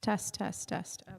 Test, test, test. Okay.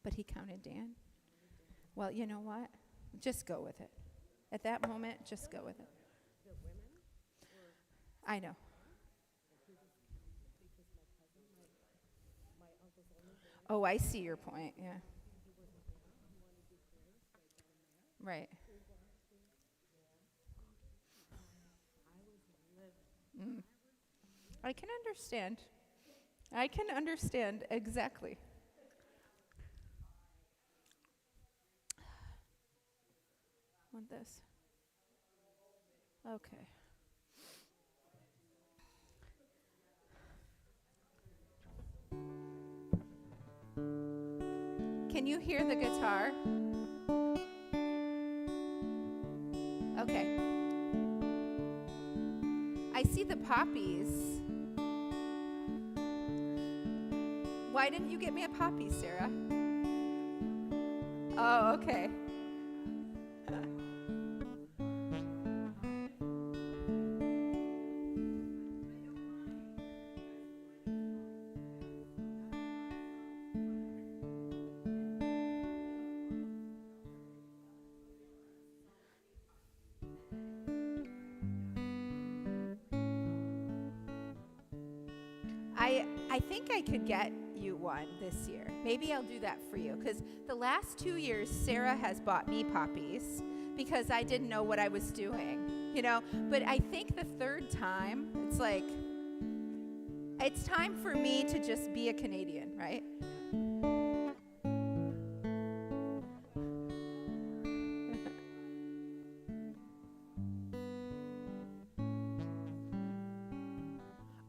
But he counted Dan. Well, you know what? Just go with it. At that moment, just go with it. I know. Oh, I see your point, yeah. Right. Mm. I can understand. I can understand exactly. Want this? Okay. Can you hear the guitar? Okay. I see the poppies. Why didn't you get me a poppy, Sarah? Oh, okay. I think I could get you one this year. Maybe I'll do that for you, because the last 2 years, Sarah has bought me poppies because I didn't know what I was doing, you know? But I think the third time, it's like, it's time for me to just be a Canadian, right?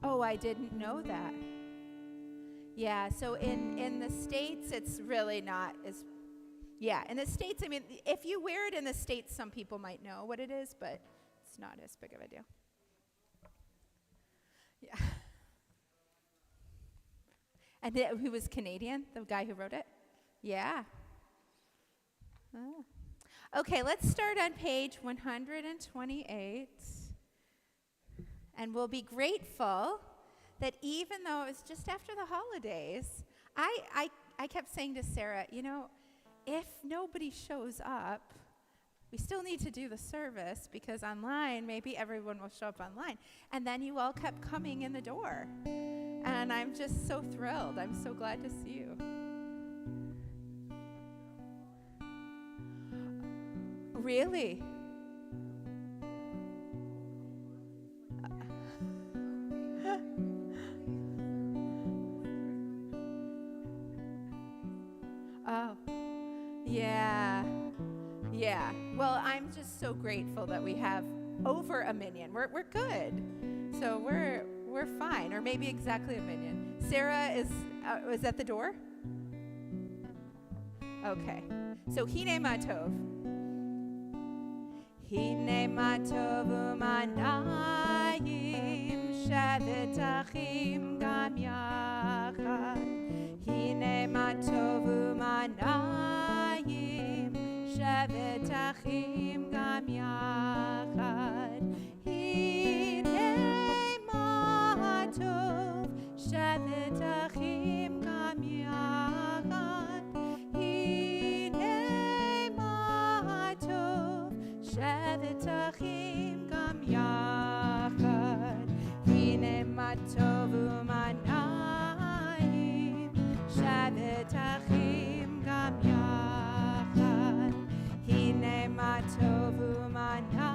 Oh, I didn't know that. Yeah, so in the States, it's really not as, yeah, in the States, I mean, if you wear it in the States, some people might know what it is, but it's not as big of a deal. Yeah. And who was Canadian, the guy who wrote it? Yeah. Oh. Okay, let's start on page 128. And we'll be grateful that even though it was just after the holidays, I kept saying to Sarah, you know, if nobody shows up, we still need to do the service, because online, maybe everyone will show up online. And then you all kept coming in the door. And I'm just so thrilled. I'm so glad to see you. Really? Oh, yeah. Yeah. Well, I'm just so grateful that we have over a million. We're good. So we're fine, or maybe exactly a million. Sarah is at the door? Okay. So Hine Matov. Hine Matov u'manayim shavet achim gam yachad. Hine Matov u'manayim shavet achim gam yachad. Hine Matov shavet achim gam yachad. Hine Matov shavet achim gam yachad. Hine Matov u'manayim shavet achim gam yachad. Hine Matov u'manayim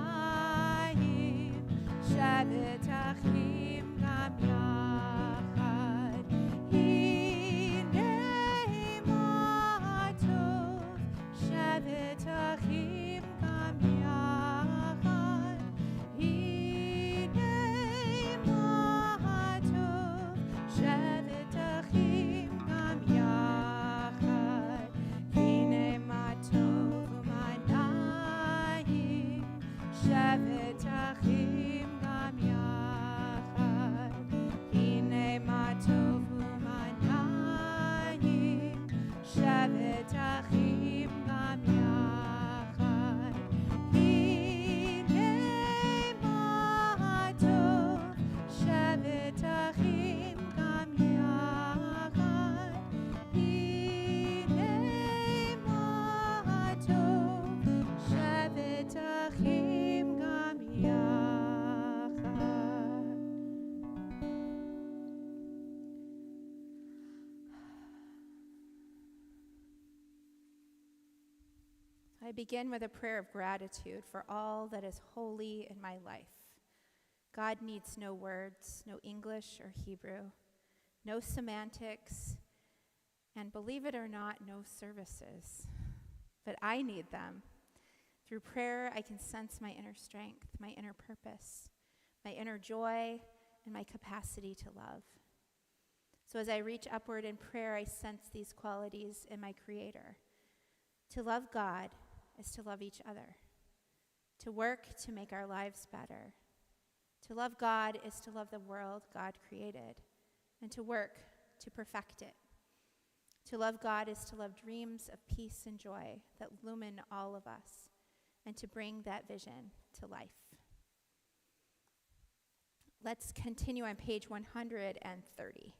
shavet achim gam yachad. Hine Matov shavet achim gam yachad. Hine Matov I begin with a prayer of gratitude for all that is holy in my life. God needs no words, no English or Hebrew, no semantics, and believe it or not, no services. But I need them. Through prayer, I can sense my inner strength, my inner purpose, my inner joy, and my capacity to love. So as I reach upward in prayer, I sense these qualities in my Creator. To love God is to love each other. To work to make our lives better. To love God is to love the world God created, and to work to perfect it. To love God is to love dreams of peace and joy that illumine all of us, and to bring that vision to life. Let's continue on page 130.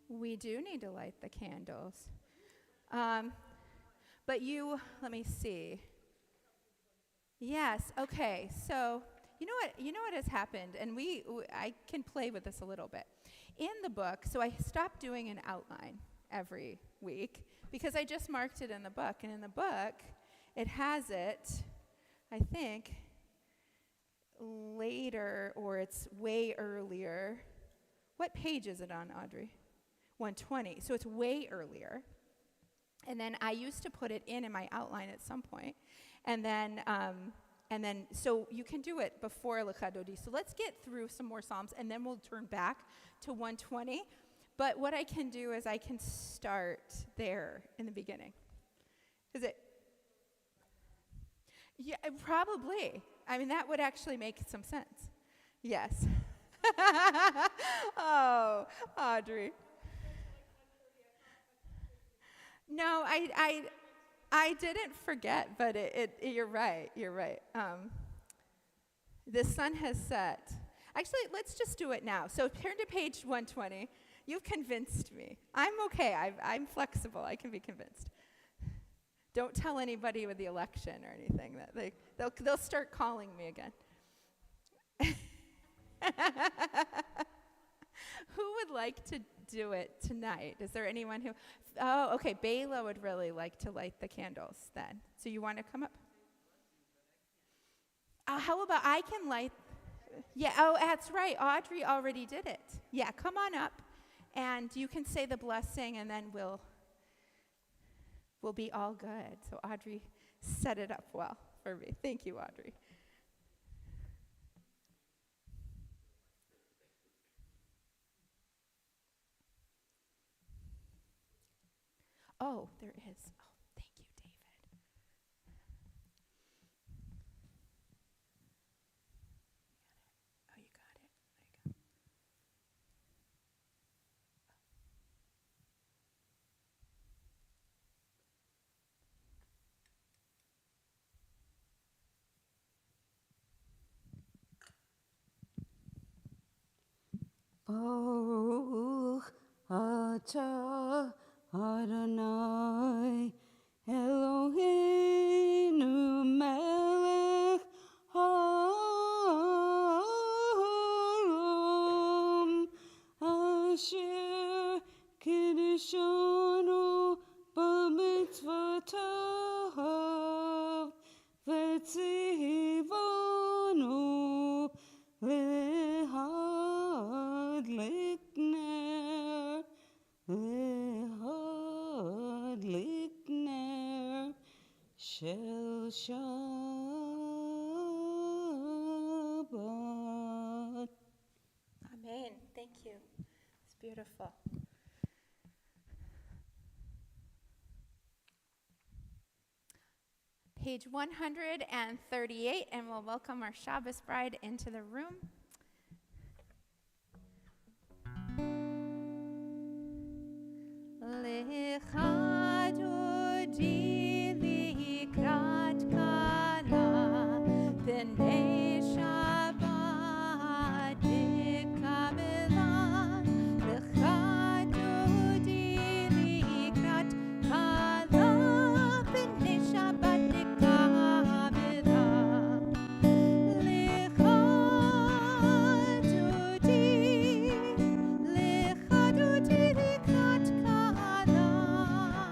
We do need to light the candles. But let me see. Yes, okay. So, you know what has happened, and I can play with this a little bit. In the book, so I stopped doing an outline every week because I just marked it in the book, and in the book, it has it, I think, later, or it's way earlier. What page is it on, Audrey? 120. So it's way earlier. And then I used to put it in my outline at some point. And then so you can do it before Lecha Dodi. So let's get through some more Psalms, and then we'll turn back to 120. But what I can do is I can start there in the beginning. Is it? Yeah, probably. I mean, that would actually make some sense. Yes. Oh, Audrey. No, I didn't forget, but you're right. The sun has set. Actually, let's just do it now. So turn to page 120. You've convinced me. I'm okay. I'm flexible. I can be convinced. Don't tell anybody with the election or anything. They'll start calling me again. Who would like to do it tonight? Is there anyone who? Oh, okay. Bela would really like to light the candles then. So you want to come up? How about I can light? Yeah. Oh, that's right. Audrey already did it. Yeah. Come on up, and you can say the blessing, and then we'll be all good. So Audrey set it up well for me. Thank you, Audrey. Oh, there is. Oh, thank you, David. Oh, you got it. There you go. Baruch atah Adonai Eloheinu melech haolam asher kiddushanu b'mitzvotav v'tzivanu lehadlik ner shel Shabbat. Amen. Thank you. It's beautiful. Page 138, and we'll welcome our Shabbos bride into the room. Lecha dodi likrat kala b'nei Shabbat Kabbalat. Lecha dodi likrat kala b'nei Shabbat Kabbalat. Lecha dodi likrat kala.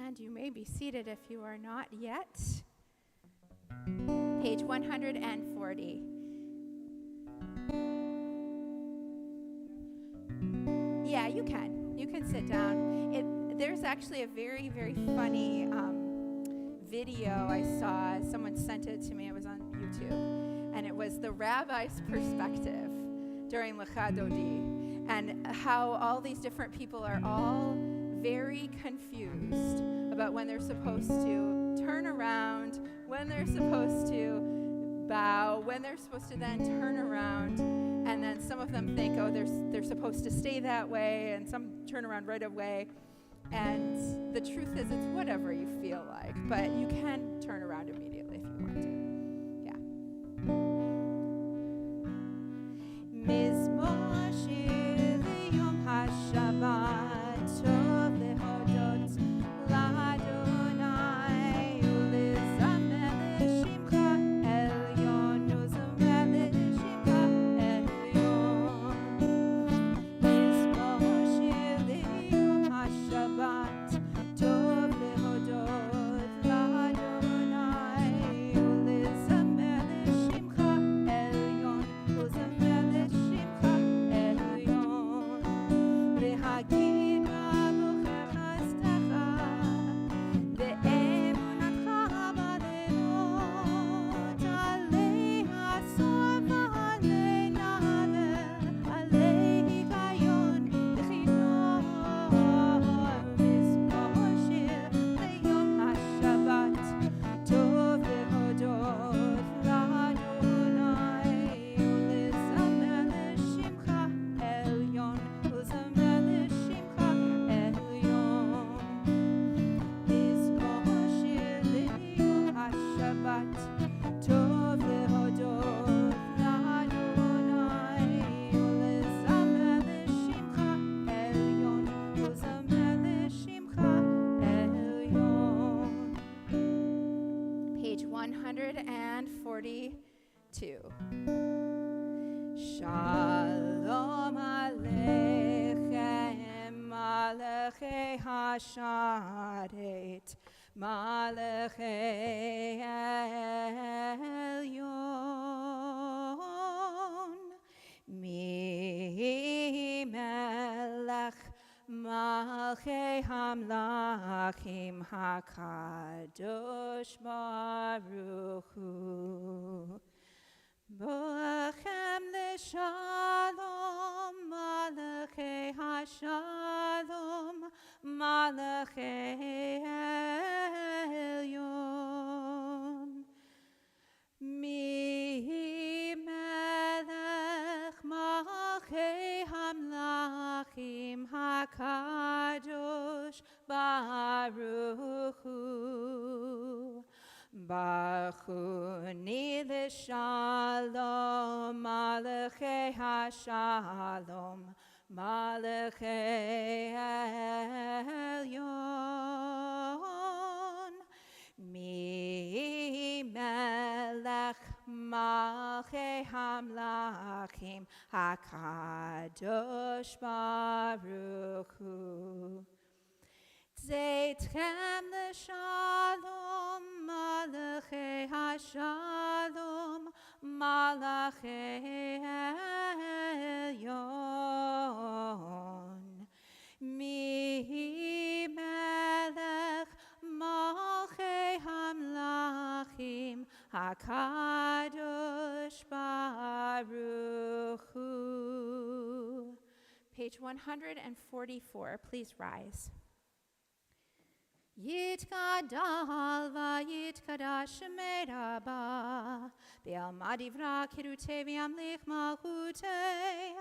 And you may be seated if you are not yet. Page 140. Yeah, you can. You can sit down. There's actually a very, very funny video I saw. Someone sent it to me. It was on YouTube. And it was the rabbi's perspective during Lecha Dodi, and how all these different people are all very confused about when they're supposed to turn around, when they're supposed to bow, when they're supposed to then turn around, and then some of them think, oh, they're supposed to stay that way, and some turn around right away. And the truth is, it's whatever you feel like, but you can turn around immediately if you want to. Mizmor shir liyom haShabbat tov lehodot l'Adonai ulezamer l'shimcha elyon ulezamer l'shimcha elyon. Mizmor shir liyom haShabbat tov lehodot l'Adonai ulezamer l'shimcha elyon ulezamer Page 142. Shalom Aleichem, Malachei Hasharet, Malachei Elyon, Mi Melech Malchei Hamlachim HaKadosh Baruch Hu. Boachem l'shalom, Malachei HaShalom, Malachei Elyon. Mi Melech Malchei Hamlachim HaKadosh Baruch Hu. Bachuni l'shalom, Malachei HaShalom, Malachei Elyon. Mi Melech Malchei Hamlachim HaKadosh Baruch Hu. Zeitchem l'shalom, Malachei HaShalom, Malachei Elyon. Mi Melech Malchei Hamlachim HaKadosh Baruch Hu. Page 144, please rise. Yitkadal v'yitkadash shemei Rabba B'alma divra kirutei v'yamlich malchutei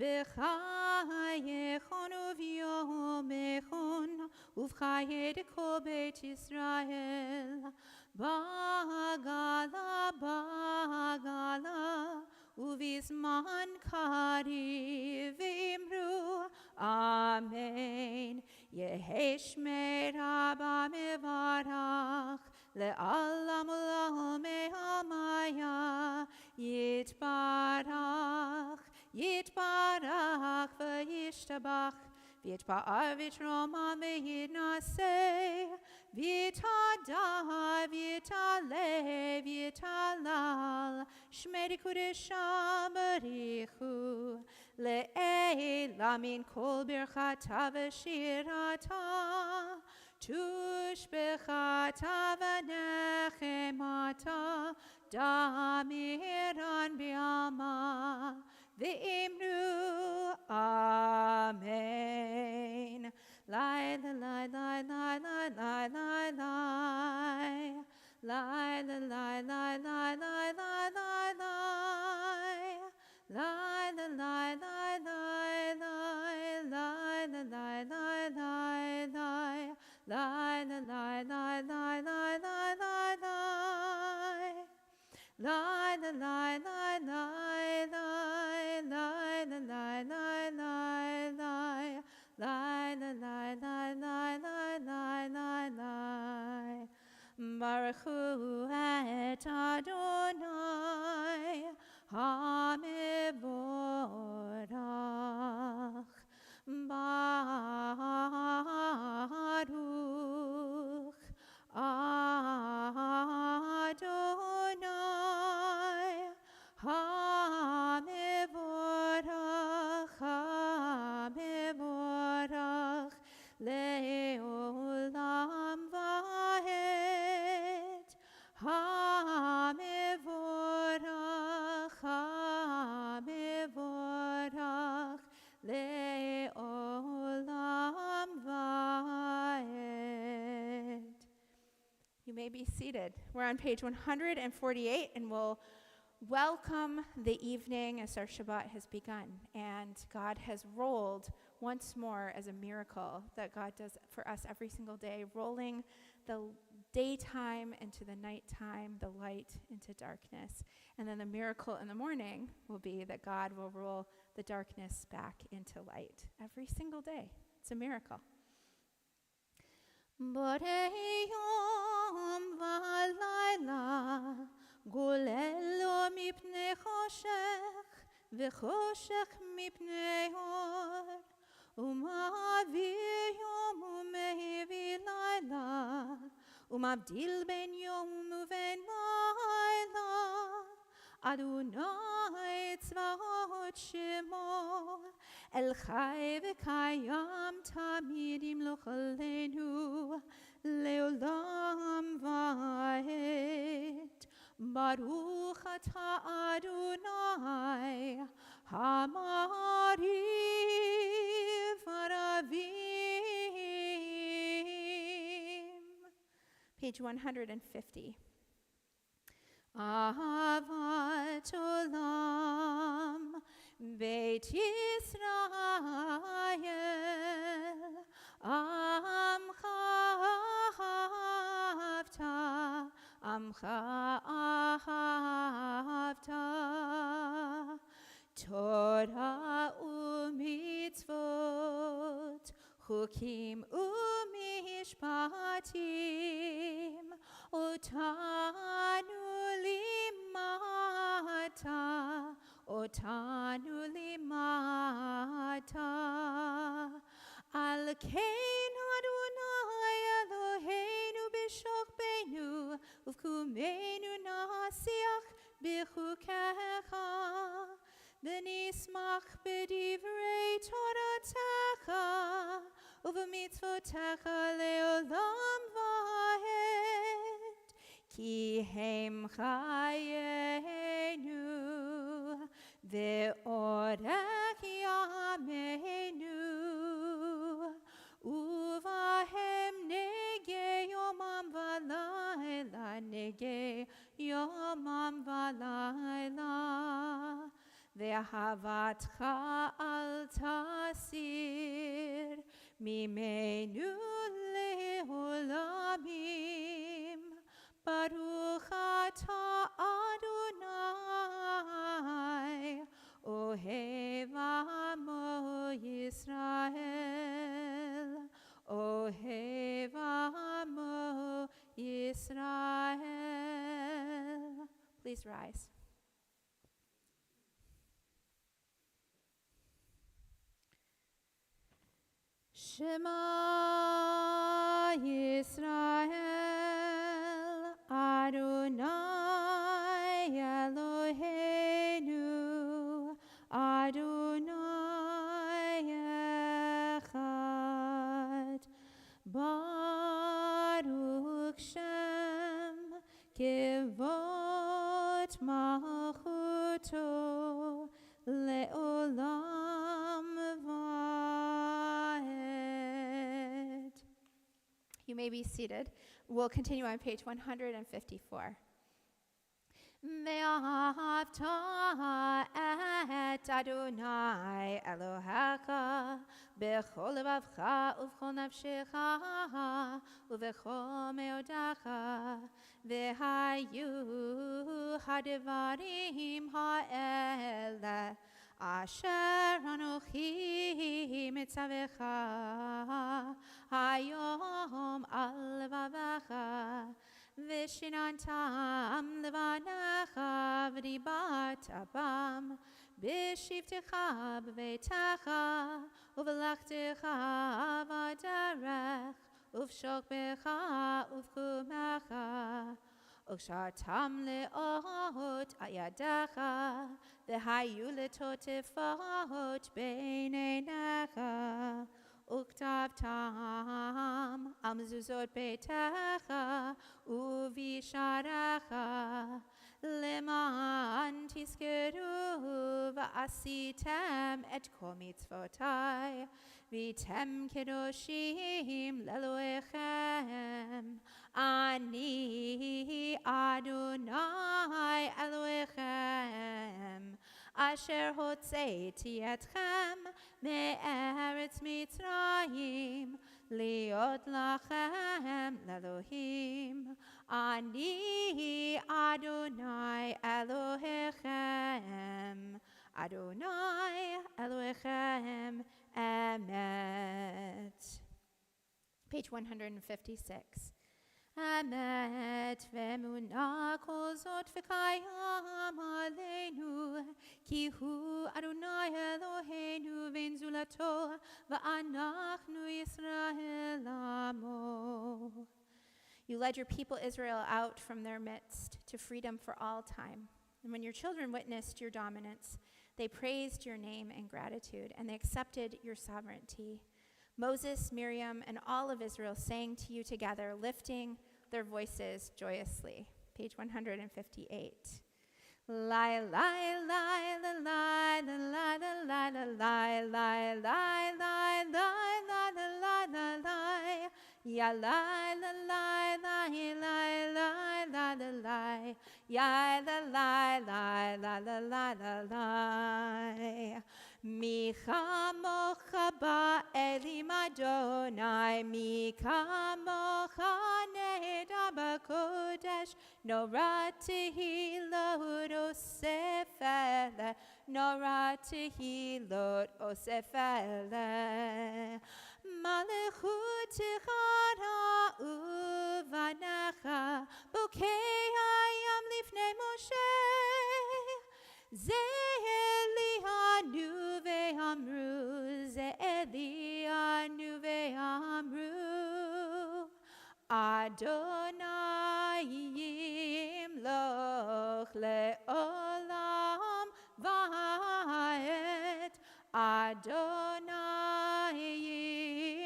B'chayechon uv'yomechon uv'chayei kol beit Yisrael Ba'gala ba'gala uv'izman kariv v'imru Amen. Yehei shmei Rabba mevarach le'alam u'la'om me'amaya yitbarach v'yishtabach v'yitpa'ar v'yitroma v'yitnaseh Vitada, vitale, vitalal, Shmeri Kudesha Barichu, Le'ela min kol birchata v'shirata, Tushbechata v'nechemata, Damiran bi'ama, V'imru Amen. Lie, lie, lie, lie, lie, lie, lie, lie, lie. Lie, lie, lie, lie, lie, lie, lie, lie, lie. Lie, lie, lie, lie, lie, lie, lie, lie, lie, lie, lie, lie. Lie, lie, lie, lie, lie, lie, lie, lie, lie. Lie, lie, lie, lie, lie, lie, lie, lie, lie, lie, lie, lie. Lie, lie, lie, lie, lie, lie, lie, lie, lie. Baruch hu et Adonai HaMevorach. Baruch Adonai HaMevorach, HaMevorach le'olam va'ed. HaMevorach, HaMevorach le'olam va'ed. You may be seated. We're on page 148, and we'll welcome the evening as our Shabbat has begun. And God has rolled once more as a miracle that God does for us every single day, rolling the daytime into the nighttime, the light into darkness. And then the miracle in the morning will be that God will roll the darkness back into light every single day. It's a miracle. Borei yom v'layla golelo mipnei choshech v'choshech mipnei or umavir yom umevi layla umabdil ben yom uven layla Adonai tzvaot shemo El chai v'kayam tamid yimloch aleinu leolam va'ed. Baruch atah Adonai hamariv aravim. Page 150. Ahavat olam Beit Yisrael Amcha ahavta Amcha ahavta Torah u'mitzvot Chukim u'mishpatim Otanu limata Al kein Adonai Eloheinu b'shokbeinu Uvkumeinu nasiach b'chukecha V'nismach b'divrei toratecha Uv'mitzvotecha leolam va'ed Ki hem chayenu ve'orech yameinu uvahem nege yomam v'layla nege yomam v'layla ve'ahavatcha al tasir mimenu le'olamim Baruch atah Adonai Ohev amo Yisrael Ohev amo Yisrael. Please rise. Shema Yisrael You may be seated. We'll continue on page 154. ואהבת את אדוני אלוהיך בכל לבבך ובכל נפשך ובכל מאודך והיו הדברים האלה אשר אנוכי מצווך היום על לבבך ושיננתם לבניך ודיברת בם בשבתך בביתך ובלכתך בדרך ובשוכבך ובקומך וקשרתם לאות על ידך והיו לטוטפות בין עיניך וכתבתם על מזוזות ביתך ובשעריך למען תזכרו ועשיתם את כל מצוותי והייתם קדושים לאלוהיכם אני אדוני אלוהיכם אשר הוצאתי אתכם מארץ מצרים להיות לכם לאלוהים אני אדוני אלוהיכם אדוני אלוהיכם אמת. Page 156. אמת ואמונה כל זאת וקיים עלינו כי הוא אדוני אלוהינו ואין זולתו ואנחנו ישראל עמו. You led your people Israel out from their midst to freedom for all time. And when your children witnessed your dominance, they praised your name in gratitude, and they accepted your sovereignty. Moses, Miriam, and all of Israel sang to you together, lifting their voices joyously. Page 158. Lai, lai, lai, la, lai, la, lai, la, lai, la, lai, lai, lai, lai, lai, lai, la, lai, la, lai. Ya lai, la, lai, lai, lai, lai, lai, la, lai. Ya la, lai, lai, lai, la, lai, la, lai. מי כמוך באלים אדוני, מי כמוך נהדר בקודש, נורא תהילות אוסף אלה, נורא תהילות אוסף אלה. מלכותך ובניך, בוקי הים לפני משה. זה אלינו ואמרו, זה אלינו ואמרו, אדוני ימלוך לעולם ועד, אדוני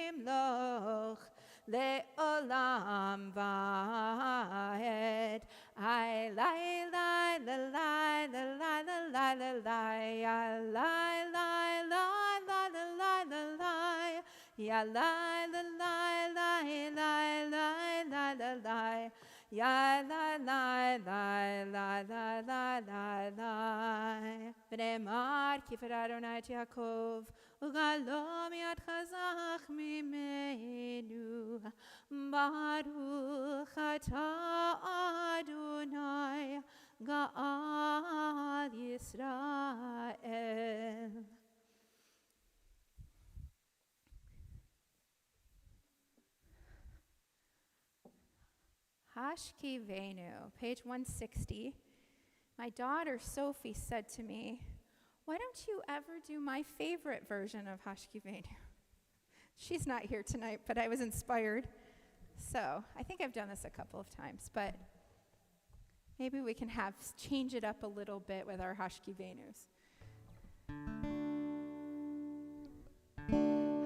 ימלוך לעולם ועד. I lie, lie, la, lie, la, lie, la, lie, la, lie, I lie, lie, lie, lie, la, lie, la, lie, ya lie, la, lie, lie, lie, lie, lie, la, lie, ya lie, lie, lie, lie, lie, lie, lie, lie. ונאמר כי פדה אדוני את יעקב וגאלו מיד חזק ממנו. ברוך אתה אדוני גאל ישראל. Hashkivenu, page 160. My daughter Sophie said to me, "Why don't you ever do my favorite version of Hashkivenu?" She's not here tonight, but I was inspired. So I think I've done this a couple of times, but maybe we can change it up a little bit with our Hashkivenus.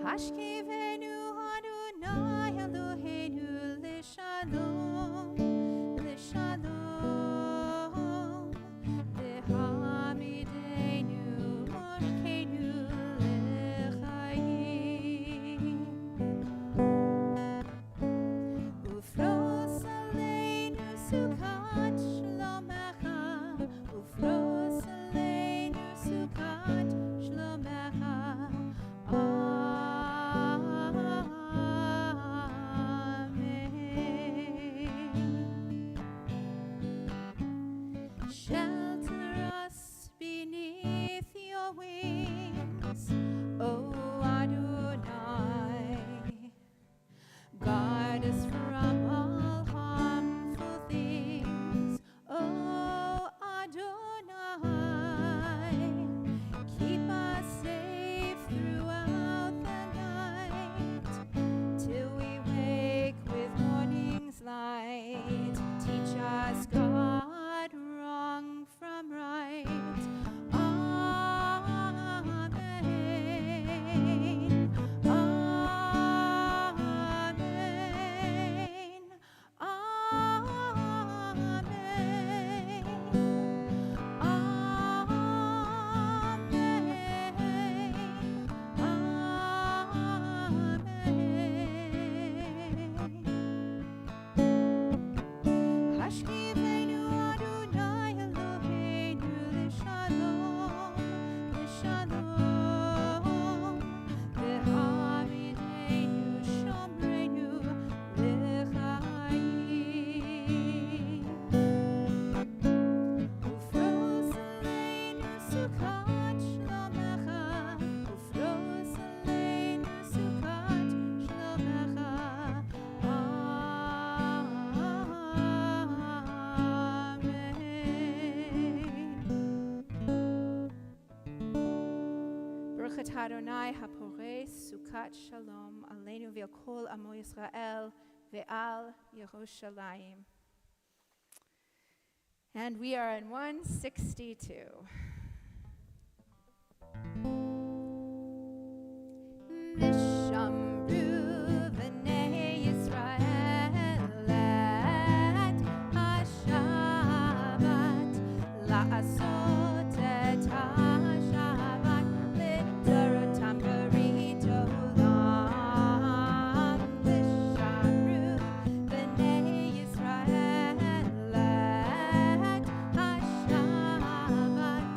Hashkivenu Adonai Eloheinu L'Shalom, L'Shalom, V'hamidenu Morkeinu L'Chaim. Adonai hapore sukat shalom aleinu ve'al kol amo Yisrael ve'al Yerushalayim. And we are in 162. Vishamru b'nei Yisrael et ha-Shabbat la'asot et ha-Shabbat l'dorotam b'rit olam. Vishamru b'nei Yisrael et ha-Shabbat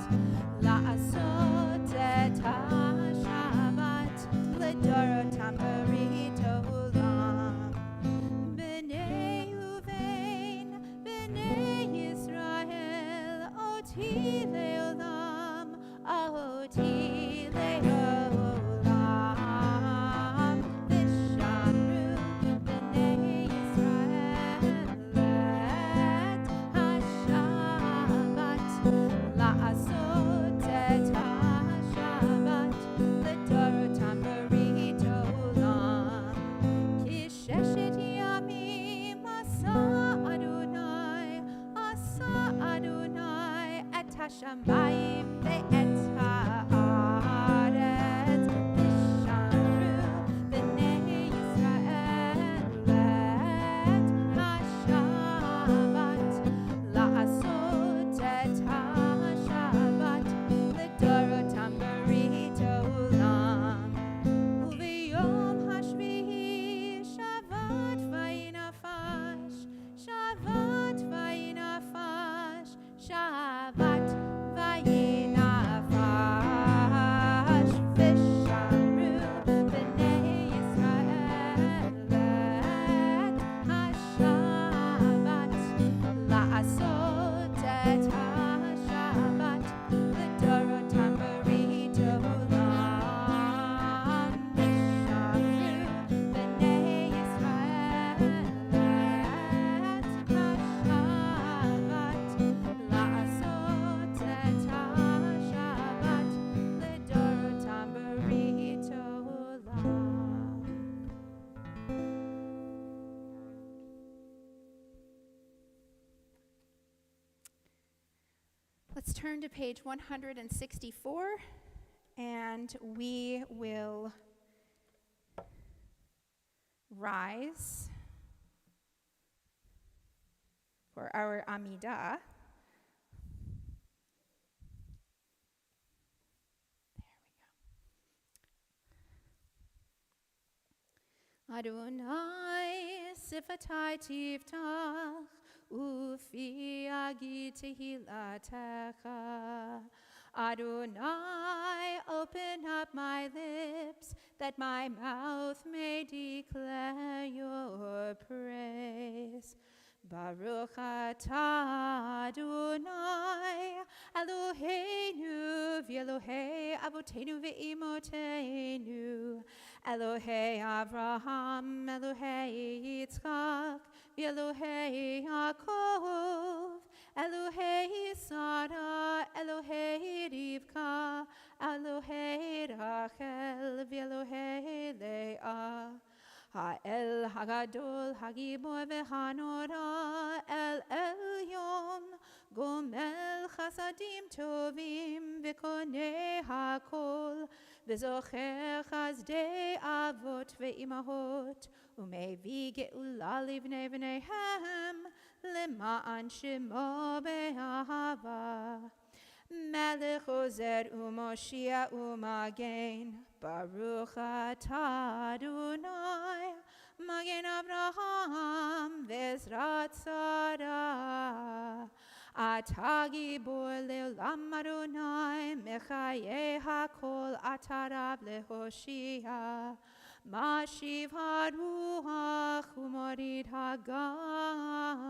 la'asot et ha-Shabbat l'dorotam b'rit olam. B'nei Uvein, b'nei Yisrael, oti le'olam, oti le'olam. Vishamru b'nei Yisrael et ha-Shabbat la'asot et ha-Shabbat l'dorotam b'rit olam. Kisheshet yamim asa Adonai et hashamayim ve'et haaretz. Vishamru b'nei Yisrael et ha-Shabbat la'asot et ha-Shabbat l'dorotam b'rit olam. Uv'yom hashvihi Shabbat vayinafash, Shabbat vayinafash, Shabbat vayinafash. Vishamru b'nei Yisrael et ha-Shabbat la'asot et ha-Shabbat l'dorotam b'rit olam. Vishamru b'nei Yisrael et ha-Shabbat la'asot et ha-Shabbat l'dorotam b'rit olam. Let's turn to page 164, and we will rise for our Amidah. Adonai sifatai tiftach ufi agi tehilatecha. Adonai, open up my lips that my mouth may declare your praise. Baruch atah Adonai Eloheinu v'Elohei Avoteinu ve'imotenu, Elohei Avraham, Elohei Yitzchak, v'Elohei Yaakov, Elohei Sarah, Elohei Rivka, Elohei Rachel, v'Elohei Leah. Ha'el Hagadol Hagibor v'Hanora El Elyon, Gomel Chasadim Tovim v'Konei Hakol, v'Zocher Chazdei Avot v'Imahot, Umevi Geula Livnei v'Neihem, Lema'an Shemo be'ahava. Melech Ozer u'Moshiach u'Magen, Baruch atah Adonai, Magen Avraham v'Ezrat Sarah. Atah gibor le'olam Adonai, Mechayeh hakol atah Rab le'Hoshia. Mashiv haruach u'morid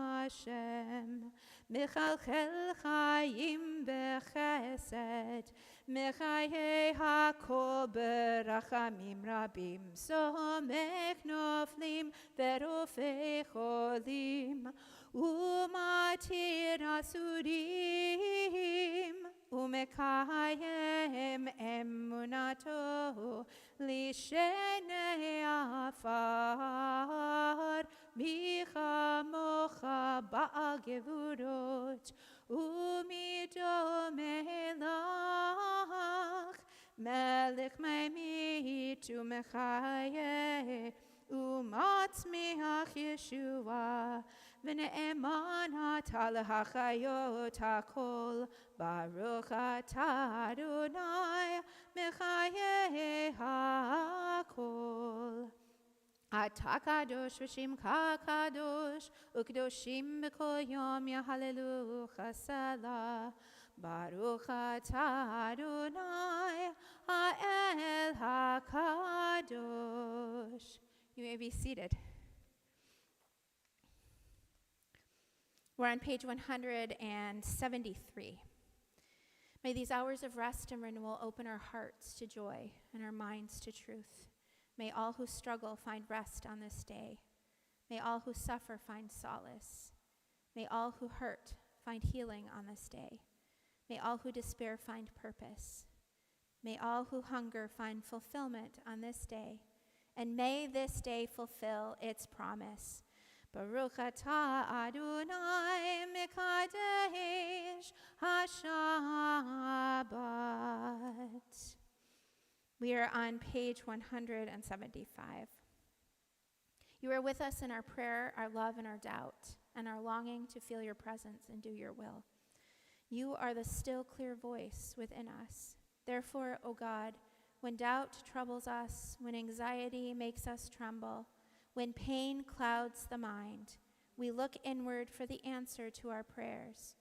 hagashem, Mechalchel chayim bechesed, Mechayeh hakol berachamim rabim, Somech noflim verofei cholim, Umatir asurim, Umekayem emunato מיכה מוכה בעל גבורות, ומידו מלך, מלך ממית ומחיה, ומצמיח ישועה, ונאמן אתה להחיות הכל, ברוך אתה אדוני מחיי הכל. אתה קדוש ושמך קדוש, וקדושים בכל יום יהללוך סלה. ברוך אתה אדוני האל הקדוש. You may be seated. We're on page 173. May these hours of rest and renewal open our hearts to joy and our minds to truth. May all who struggle find rest on this day. May all who suffer find solace. May all who hurt find healing on this day. May all who despair find purpose. May all who hunger find fulfillment on this day. And may this day fulfill its promise. Baruch atah Adonai mekadesh haShabbat. We are on page 175. You are with us in our prayer, our love, and our doubt, and our longing to feel your presence and do your will. You are the still, clear voice within us. Therefore, O God, when doubt troubles us, when anxiety makes us tremble, when pain clouds the mind, we look inward for the answer to our prayers.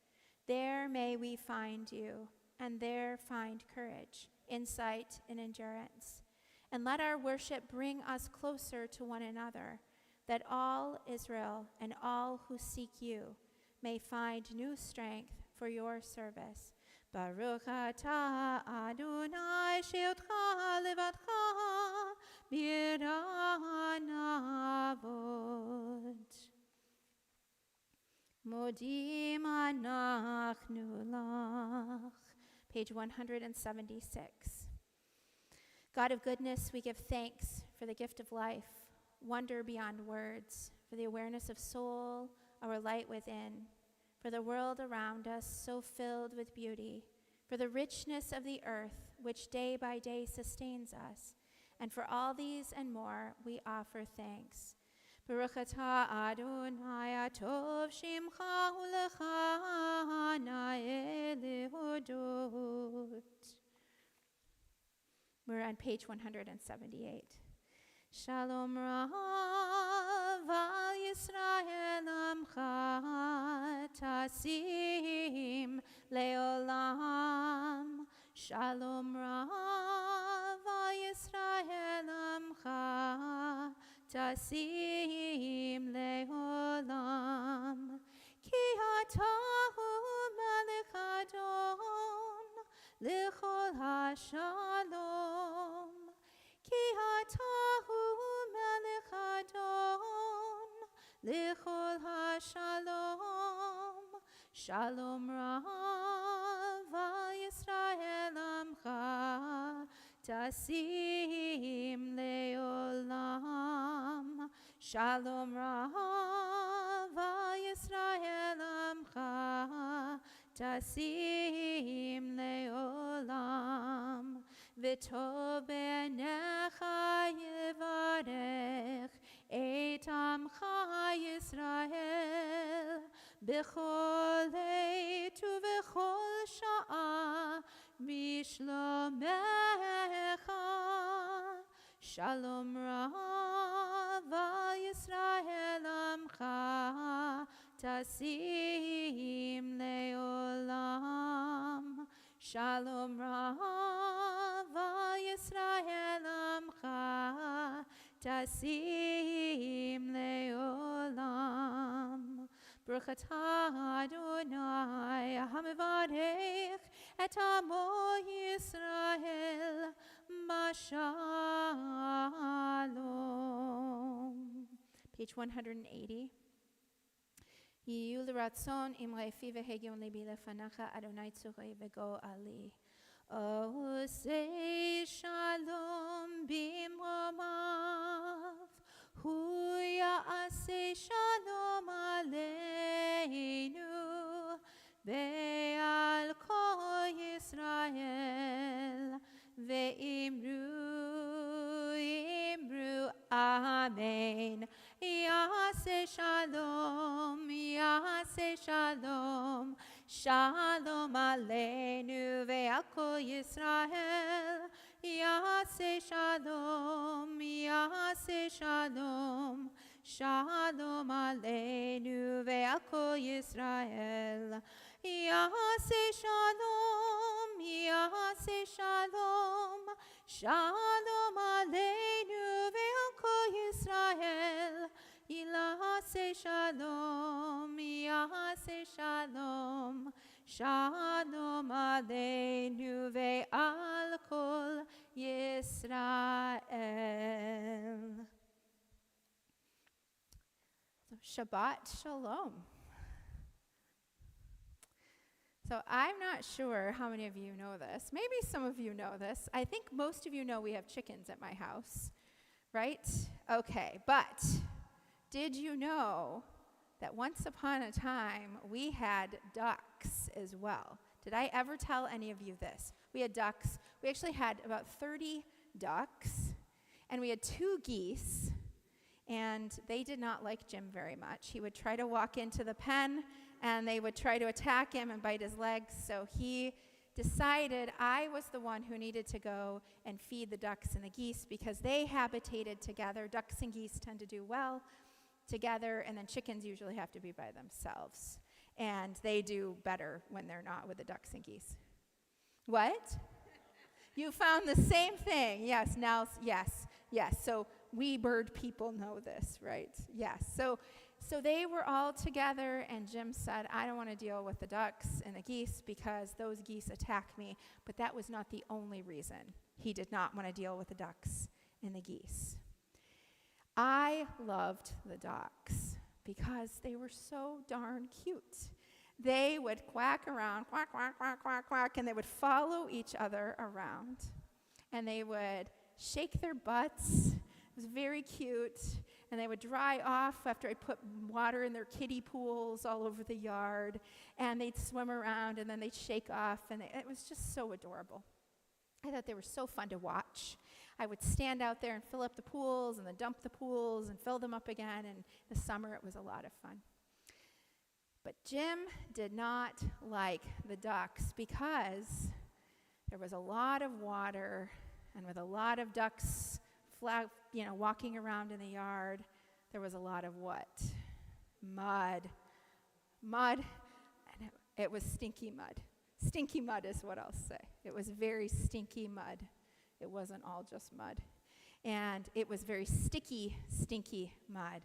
There may we find you, and there find courage, insight, and endurance. And let our worship bring us closer to one another, that all Israel and all who seek you may find new strength for your service. Baruch atah Adonai she'otcha levadcha b'ranavot. Modim anachnu lach. Page 176. God of goodness, we give thanks for the gift of life, wonder beyond words, for the awareness of soul, our light within, for the world around us so filled with beauty, for the richness of the earth which day by day sustains us, and for all these and more we offer thanks. Baruch atah Adonai atov shimcha ulecha na'eh lehodot. We're on page 178. Shalom Rav al Yisrael amcha tasim leolam. Shalom Rav al Yisrael amcha tasim leolam. Ki atahu melech adon lechol hashalom. Ki atahu melech adon lechol hashalom. Shalom Rav al Yisrael amcha tasim leolam. Shalom Rav al Yisrael amcha tasim leolam. V'tov b'necha yivarech et amcha Yisrael b'chol עת ובכל שעה בשלומך. Shalom Rav al Yisrael amcha tasim leolam. Shalom Rav al Yisrael amcha tasim leolam. Baruch atah Adonai hamivarech et amo Yisrael b'shalom. Page 180. Yiyu l'ratzon imrei fi v'hegion libi lefanecha Adonai tzurei v'go ali. Osei shalom bimromav, hu ya'aseh Yase shalom, yase shalom, shalom aleinu ve'al kol Yisrael. Yase shalom, yase shalom, shalom aleinu ve'al kol Yisrael. Yase shalom, yase shalom, shalom aleinu ve'al kol Yisrael. Yase shalom, yase shalom, shalom aleinu ve'al kol Yisrael. So Shabbat Shalom. So I'm not sure how many of you know this. Maybe some of you know this. I think most of you know we have chickens at my house, right? Okay, but did you know that once upon a time we had ducks as well? Did I ever tell any of you this? We had ducks. We actually had about 30 ducks, and we had 2 geese, and they did not like Jim very much. He would try to walk into the pen, and they would try to attack him and bite his legs, so he decided I was the one who needed to go and feed the ducks and the geese because they habitated together. Ducks and geese tend to do well together, and then chickens usually have to be by themselves. And they do better when they're not with the ducks and geese. What? You found the same thing. Yes, now, yes. So we bird people know this, right? Yes. So they were all together, and Jim said, I don't want to deal with the ducks and the geese because those geese attack me. But that was not the only reason he did not want to deal with the ducks and the geese. I loved the ducks because they were so darn cute. They would quack around, quack, quack, quack, quack, quack, and they would follow each other around. And they would shake their butts. It was very cute. And they would dry off after I put water in their kiddie pools all over the yard. And they'd swim around, and then they'd shake off. And it was just so adorable. I thought they were so fun to watch. I would stand out there and fill up the pools and then dump the pools and fill them up again. And in the summer, it was a lot of fun. But Jim did not like the ducks because there was a lot of water, and with a lot of ducks walking around in the yard, there was a lot of what? Mud. And it was stinky mud. Stinky mud is what I'll say. It was very stinky mud. It wasn't all just mud. And it was very sticky, stinky mud.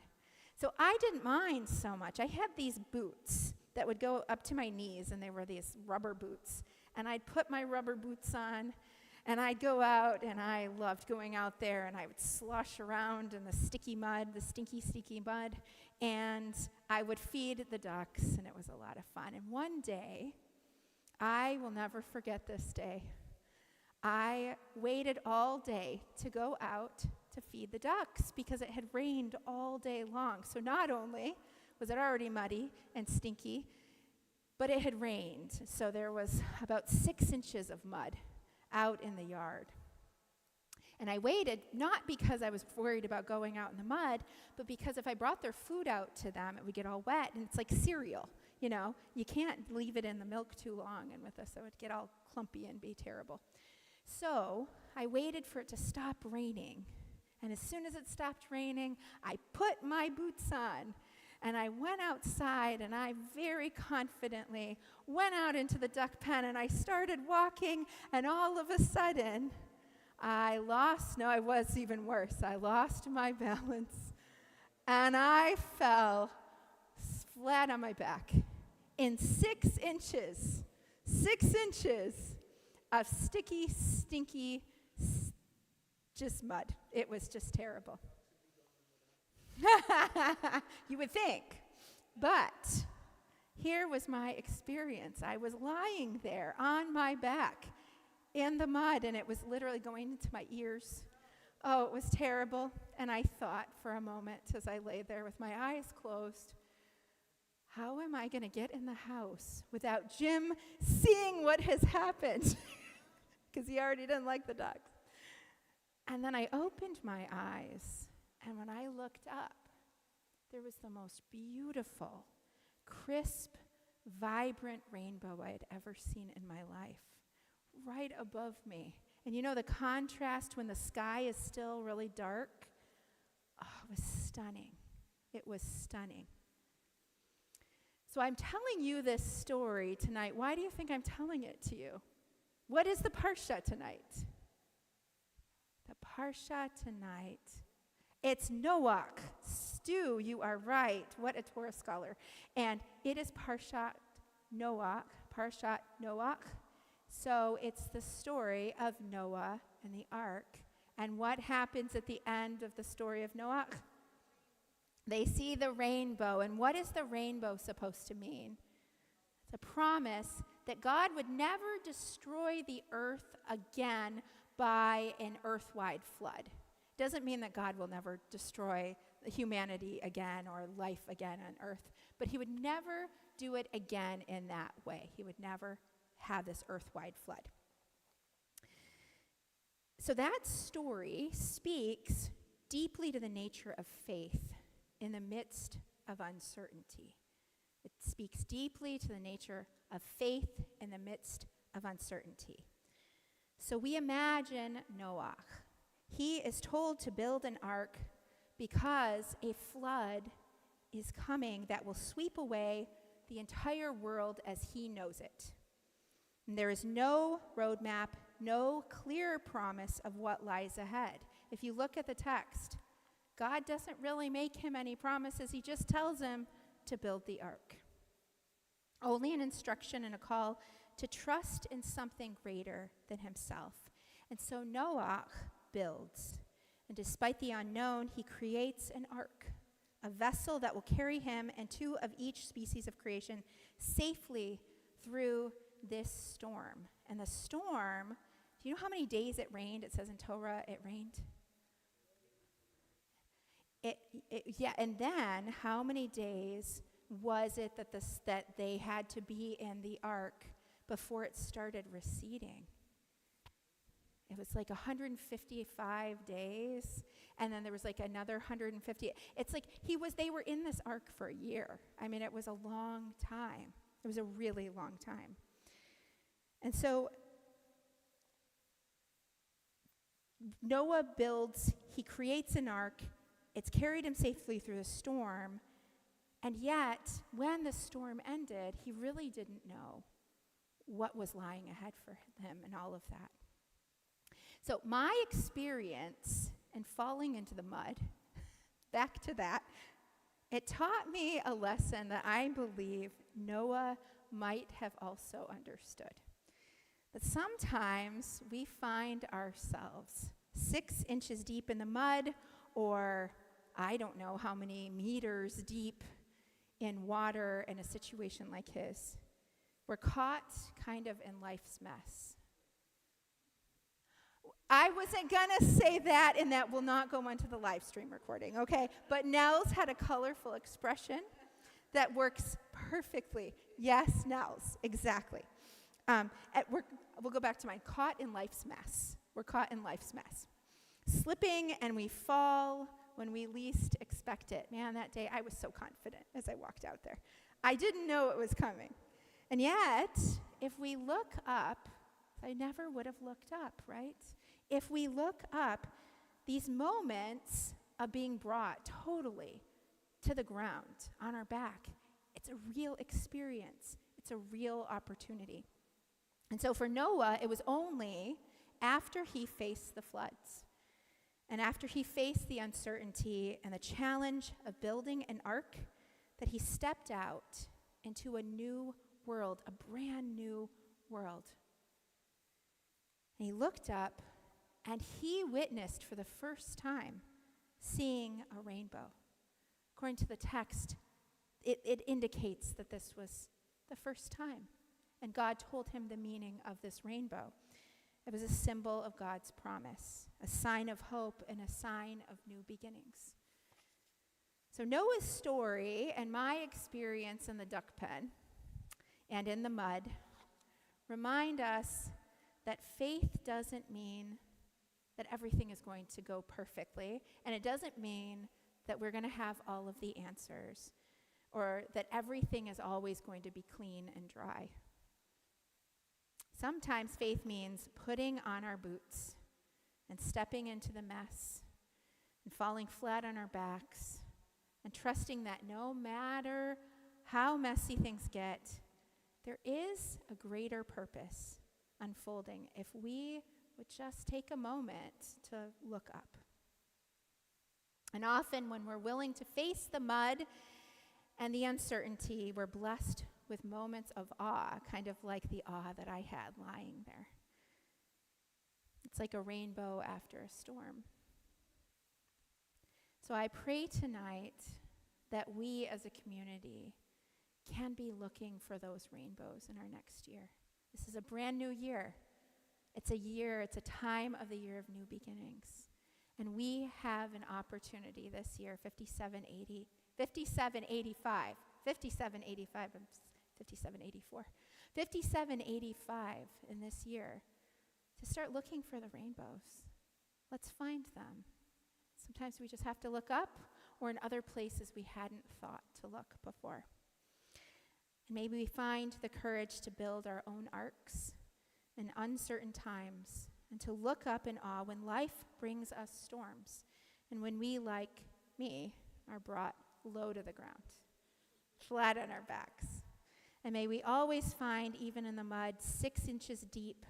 So I didn't mind so much. I had these boots that would go up to my knees, and they were these rubber boots. And I'd put my rubber boots on, and I'd go out, and I loved going out there, and I would slosh around in the sticky mud, the stinky, sticky mud, and I would feed the ducks, and it was a lot of fun. And one day, I will never forget this day, I waited all day to go out to feed the ducks because it had rained all day long. So not only was it already muddy and stinky, but it had rained. So there was about 6 inches of mud out in the yard. And I waited not because I was worried about going out in the mud, but because if I brought their food out to them, it would get all wet, and it's like cereal. You know, you can't leave it in the milk too long, and with this, it would get all clumpy and be terrible. So I waited for it to stop raining. And as soon as it stopped raining, I put my boots on, and I went outside, and I very confidently went out into the duck pen, and I started walking, and all of a sudden, I was even worse. I lost my balance, and I fell flat on my back in 6 inches of sticky, stinky, just mud. It was just terrible. You would think. But here was my experience. I was lying there on my back in the mud, and it was literally going into my ears. Oh, it was terrible. And I thought for a moment as I lay there with my eyes closed, how am I going to get in the house without Jim seeing what has happened? Because he already didn't like the ducks. And then I opened my eyes, and when I looked up, there was the most beautiful, crisp, vibrant rainbow I had ever seen in my life, right above me. And you know the contrast when the sky is still really dark? Oh, it was stunning. It was stunning. So I'm telling you this story tonight. Why do you think I'm telling it to you? What is the Parsha tonight? The Parsha tonight, it's Noach. Stu, you are right. What a Torah scholar. And it is Parshat Noach. So it's the story of Noah and the ark. And what happens at the end of the story of Noach? They see the rainbow. And what is the rainbow supposed to mean? It's a promise that God would never destroy the earth again by an earth-wide flood. Doesn't mean that God will never destroy humanity again or life again on earth, but he would never do it again in that way. He would never have this earth-wide flood. So that story speaks deeply to the nature of faith in the midst of uncertainty. It speaks deeply to the nature of faith in the midst of uncertainty. So we imagine Noah. He is told to build an ark because a flood is coming that will sweep away the entire world as he knows it. And there is no roadmap, no clear promise of what lies ahead. If you look at the text, God doesn't really make him any promises. He just tells him to build the ark. Only an instruction and a call to trust in something greater than himself. And so Noah builds. And despite the unknown, he creates an ark, a vessel that will carry him and two of each species of creation safely through this storm. And the storm, do you know how many days it rained? It says in Torah it rained. And then how many days was it that they had to be in the ark before it started receding? It was like 155 days, and then there was like another 150. It's like they were in this ark for a year. I mean, it was a long time. It was a really long time. And so Noah builds, he creates an ark. It's carried him safely through the storm. And yet, when the storm ended, he really didn't know what was lying ahead for him and all of that. So my experience in falling into the mud, back to that, it taught me a lesson that I believe Noah might have also understood. That sometimes we find ourselves 6 inches deep in the mud, or I don't know how many meters deep in water in a situation like his. We're caught kind of in life's mess. I wasn't going to say that, and that will not go into the live stream recording, okay? But Nels had a colorful expression that works perfectly. Yes, Nels, exactly. We'll go back to mine. Caught in life's mess. We're caught in life's mess. Slipping and we fall when we least expect it. Man, that day I was so confident as I walked out there. I didn't know it was coming. And yet, if we look up, I never would have looked up, right? If we look up, these moments of being brought totally to the ground on our back, it's a real experience. It's a real opportunity. And so for Noah, it was only after he faced the floods and after he faced the uncertainty and the challenge of building an ark that he stepped out into a new world, a brand new world. And he looked up and he witnessed for the first time seeing a rainbow. According to the text, it indicates that this was the first time. And God told him the meaning of this rainbow. It was a symbol of God's promise, a sign of hope and a sign of new beginnings. So Noah's story and my experience in the duck pen and in the mud remind us that faith doesn't mean that everything is going to go perfectly, and it doesn't mean that we're going to have all of the answers or that everything is always going to be clean and dry. Sometimes faith means putting on our boots and stepping into the mess and falling flat on our backs and trusting that no matter how messy things get, there is a greater purpose unfolding if we would just take a moment to look up. And often when we're willing to face the mud and the uncertainty, we're blessed with moments of awe, kind of like the awe that I had lying there. It's like a rainbow after a storm. So I pray tonight that we as a community can be looking for those rainbows in our next year. This is a brand new year. It's a time of the year of new beginnings. And we have an opportunity this year, 5785 in this year, to start looking for the rainbows. Let's find them. Sometimes we just have to look up or in other places we hadn't thought to look before. And maybe we find the courage to build our own arcs in uncertain times and to look up in awe when life brings us storms and when we, like me, are brought low to the ground, flat on our backs. And may we always find, even in the mud, 6 inches deep,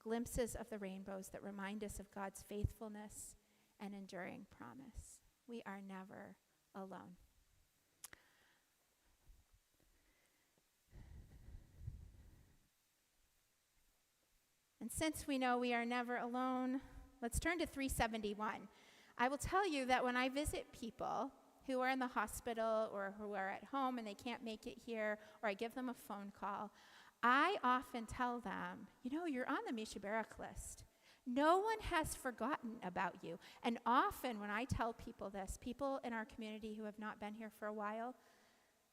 glimpses of the rainbows that remind us of God's faithfulness and enduring promise. We are never alone. And since we know we are never alone, let's turn to 371. I will tell you that when I visit people who are in the hospital or who are at home and they can't make it here, or I give them a phone call, I often tell them, you're on the Mishaberach list. No one has forgotten about you. And often when I tell people this, people in our community who have not been here for a while,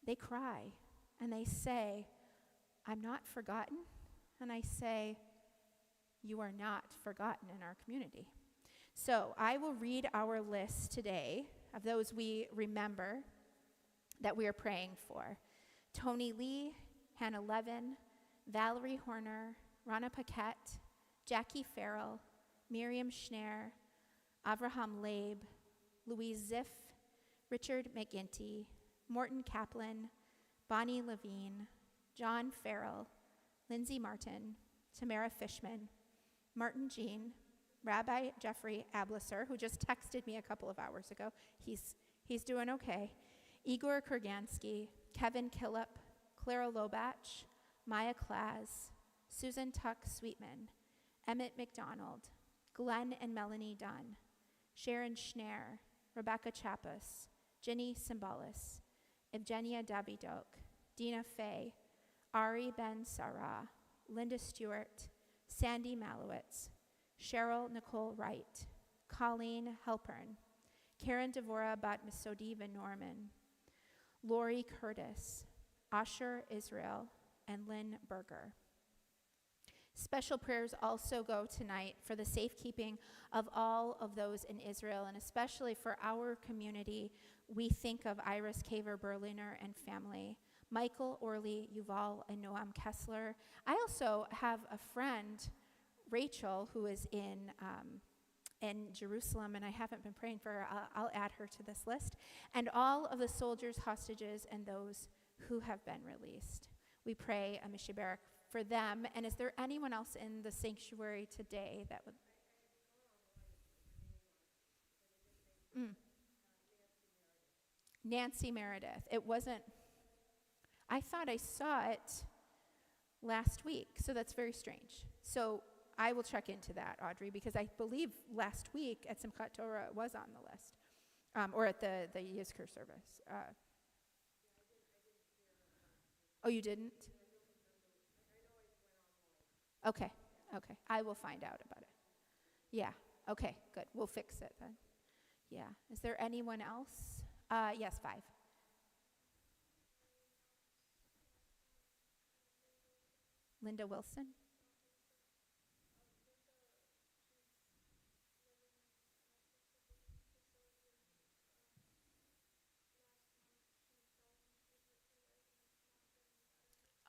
they cry and they say, I'm not forgotten. And I say, you are not forgotten in our community. So I will read our list today of those we remember that we are praying for. Tony Lee, Hannah Levin, Valerie Horner, Rana Paquette, Jackie Farrell, Miriam Schneer, Avraham Leib, Louise Ziff, Richard McGinty, Morton Kaplan, Bonnie Levine, John Farrell, Lindsay Martin, Tamara Fishman, Martin Jean, Rabbi Jeffrey Ablisser, who just texted me a couple of hours ago. He's doing okay. Igor Kurgansky, Kevin Killip, Clara Lobach, Maya Klaz, Susan Tuck Sweetman, Emmett McDonald, Glenn and Melanie Dunn, Sharon Schneer, Rebecca Chappas, Jenny Symbolis, Evgenia Davidok, Dina Fay, Ari Ben Sarah, Linda Stewart, Sandy Malowitz, Cheryl Nicole Wright, Colleen Halpern, Karen Devorah Bat Misodi Van Norman, Lori Curtis, Asher Israel, and Lynn Berger. Special prayers also go tonight for the safekeeping of all of those in Israel, and especially for our community. We think of Iris Kaver Berliner and family, Michael Orley, Yuval, and Noam Kessler. I also have a friend, Rachel, who is in Jerusalem, and I haven't been praying for her. I'll add her to this list. And all of the soldiers, hostages, and those who have been released. We pray a Mishaberach for them. And is there anyone else in the sanctuary today that would? Nancy Meredith. It wasn't. I thought I saw it last week, so that's very strange. So I will check into that, Audrey, because I believe last week at Simchat Torah it was on the list, or at the Yizkor service. Oh, you didn't? Okay. I will find out about it. Yeah, okay, good. We'll fix it then. Yeah. Is there anyone else? Yes, 5. Linda Wilson.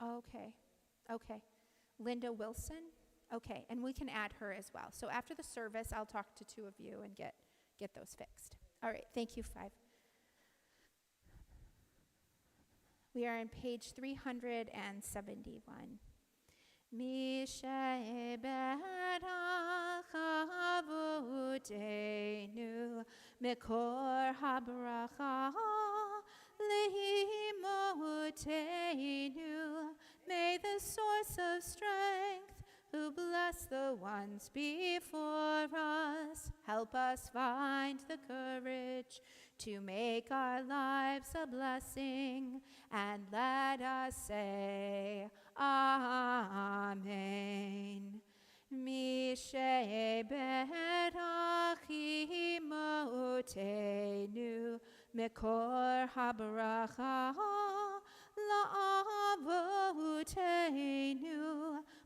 Okay. Okay. Linda Wilson? Okay. And we can add her as well. So after the service, I'll talk to two of you and get those fixed. All right. Thank you, 5. We are on page 371. Mishe berach avotenu mikor habracha lehimotenu. May the source of strength, who bless the ones before us, help us find the courage to make our lives a blessing, and let us say, Amen. Mishe berach imotenu mikor habracha la'avotenu.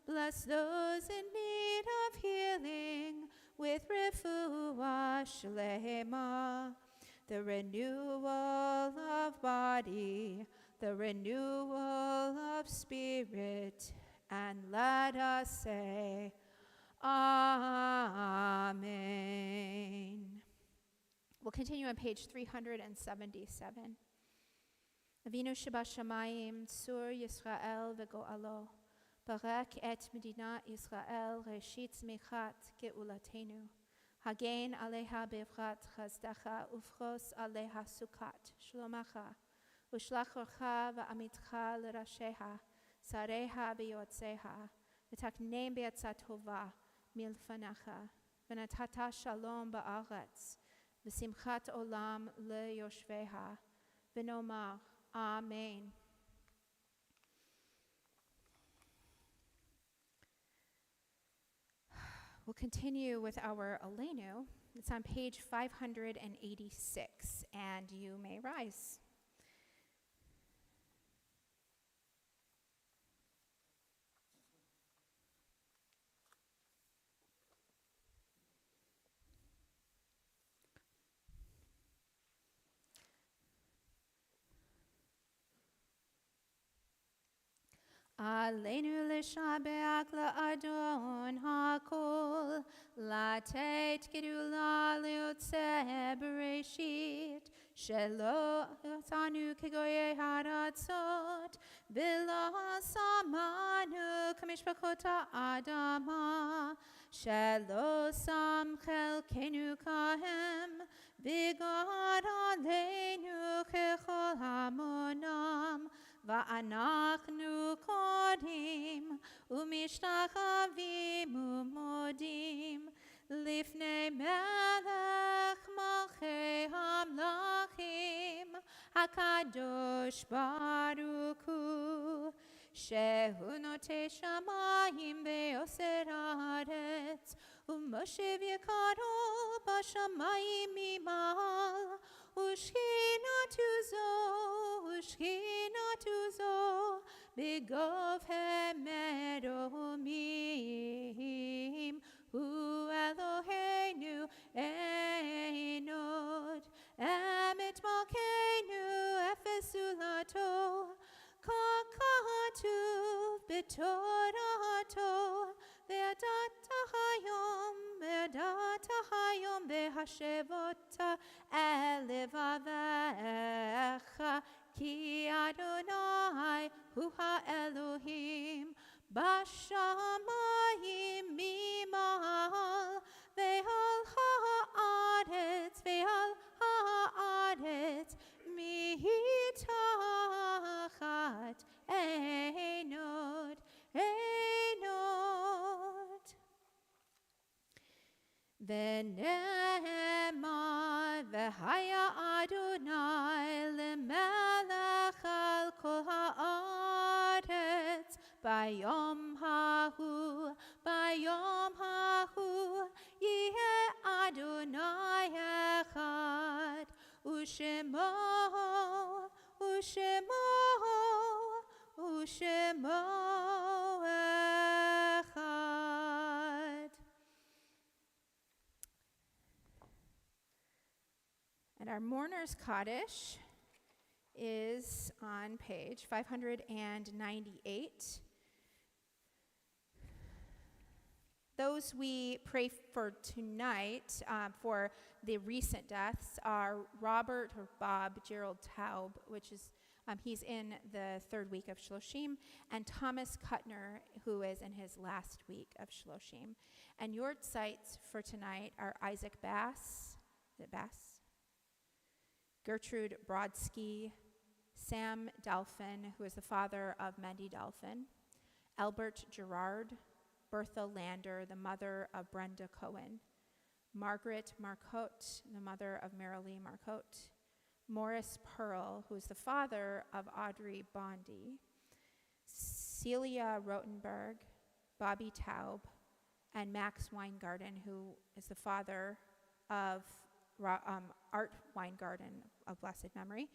Bless those in need of healing with refuah shlema, the renewal of body, the renewal of spirit, and let us say, Amen. We'll continue on page 377. Avinu Shabashamayim, Sur Yisrael v'go'alo, Barek et Medina Israel, Reshit Zmichat Geulatenu, Hagen Aleha Bevrat Chazdacha, Ufros Aleha Sukat, Shlomacha, Ushlach Orcha v'amitcha l'rasheha, Sareha v'yotzeha, V'taknem be'atzat tova milfanacha, V'natata shalom ba'aretz, V'simchat olam le'yoshveha, V'nomar, Amen. We'll continue with our Aleinu. It's on page 586, and you may rise. Aleinu l'shabeach la'adon ha'kol, la'tet gedula le'otzeh bereshit, shelo yotanu kegoye haratzot, v'lo samanu kamishpachot ha'adama, shelo sam chelkenu kahem, v'gad aleinu kechol hamonam, Va'anachnu kodim umishtachavim umodim lifnei melech malchei hamlachim hakadosh baruch hu shehu notei shamayim ve'oser haaretz umoshev yekaro b'shamayim imal Ushkinatu zo, bigov hemeromim, hu Eloheinu einod, emet malkeinu efesulato, kakatu betorato, ve'adata hayom behashevota elevavecha, ki Adonai hu ha'Elohim, bashamayim mimal, ve'al ha'aretz, mitachat einod. V'ne'emar v'haya Adonai lemelech al kol ha'aretz bayom hahu yeh Adonai echad u'shemo echad. And our mourner's Kaddish is on page 598. Those we pray for tonight for the recent deaths are Robert or Bob Gerald Taub, which is he's in the third week of Shloshim, and Thomas Kuttner, who is in his last week of Shloshim. And your sites for tonight are Isaac Bass, is it Bass? Gertrude Brodsky, Sam Delphin, who is the father of Mendy Delphin, Albert Gerard, Bertha Lander, the mother of Brenda Cohen, Margaret Marcotte, the mother of Marilee Marcotte, Morris Pearl, who is the father of Audrey Bondi, Celia Rotenberg, Bobby Taub, and Max Weingarten, who is the father of Art Weingarten of blessed memory.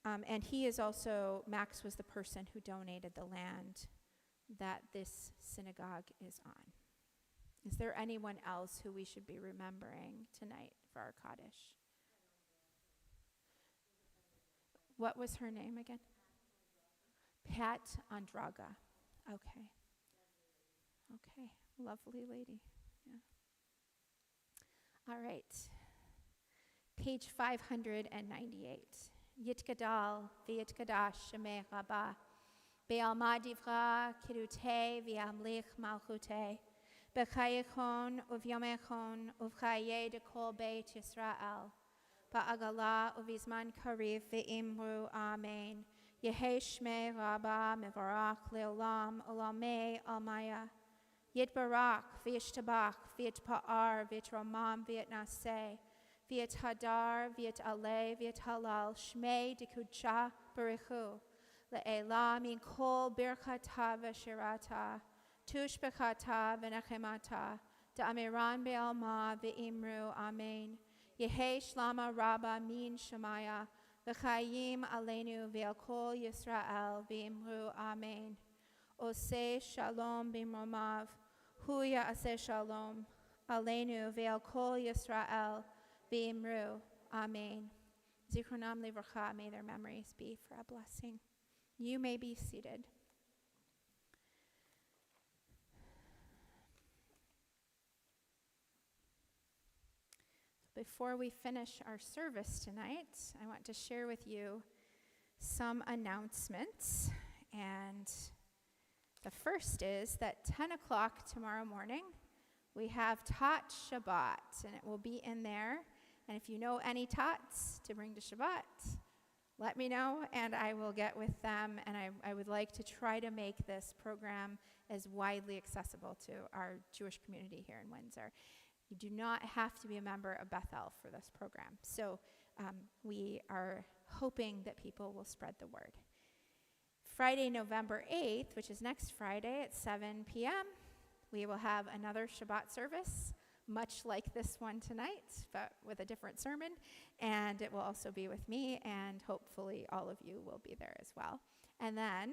And he is also, Max was the person who donated the land that this synagogue is on. Is there anyone else who we should be remembering tonight for our Kaddish? What was her name again? Pat Andraga. Okay. Okay. Lovely lady. Yeah. All right. Page 598. Yitgadal v'yitgadash shemei Rabbah. Be'alma divra kirutei v'yamlich malchutei. B'chayechon uvyomechon uvchaye de kol beit Yisrael. Ba'agala uvizman kariv ve'imru amen. Yehe shmei Rabbah mevarach le'olam olamei almaya. Yitbarach v'yishtabach v'yitpa'ar v'yitramam v'yitnaseh. V'yit hadar v'yit aleh v'yit halal shmei dekudsha barichu. Le'ela min kol birchata v'shirata. Tush b'chata v'nechemata. Da'amiran be'alma v'imru amen. Yehe shlama rabba min shemaya. V'chayim aleinu ve'al kol Yisrael v'imru amen. Oseh shalom b'imromav. Hu ya'aseh shalom. Aleinu ve'al kol Yisrael v'imru amen. Zichronam livracha, may their memories be for a blessing. You may be seated. Before we finish our service tonight, I want to share with you some announcements. And the first is that 10 o'clock tomorrow morning, we have Tot Shabbat, and it will be in there. And if you know any tots to bring to Shabbat, let me know, and I will get with them. And I would like to try to make this program as widely accessible to our Jewish community here in Windsor. You do not have to be a member of Bethel for this program. So we are hoping that people will spread the word. Friday, November 8th, which is next Friday at 7 p.m., we will have another Shabbat service, much like this one tonight, but with a different sermon. And it will also be with me, and hopefully all of you will be there as well. And then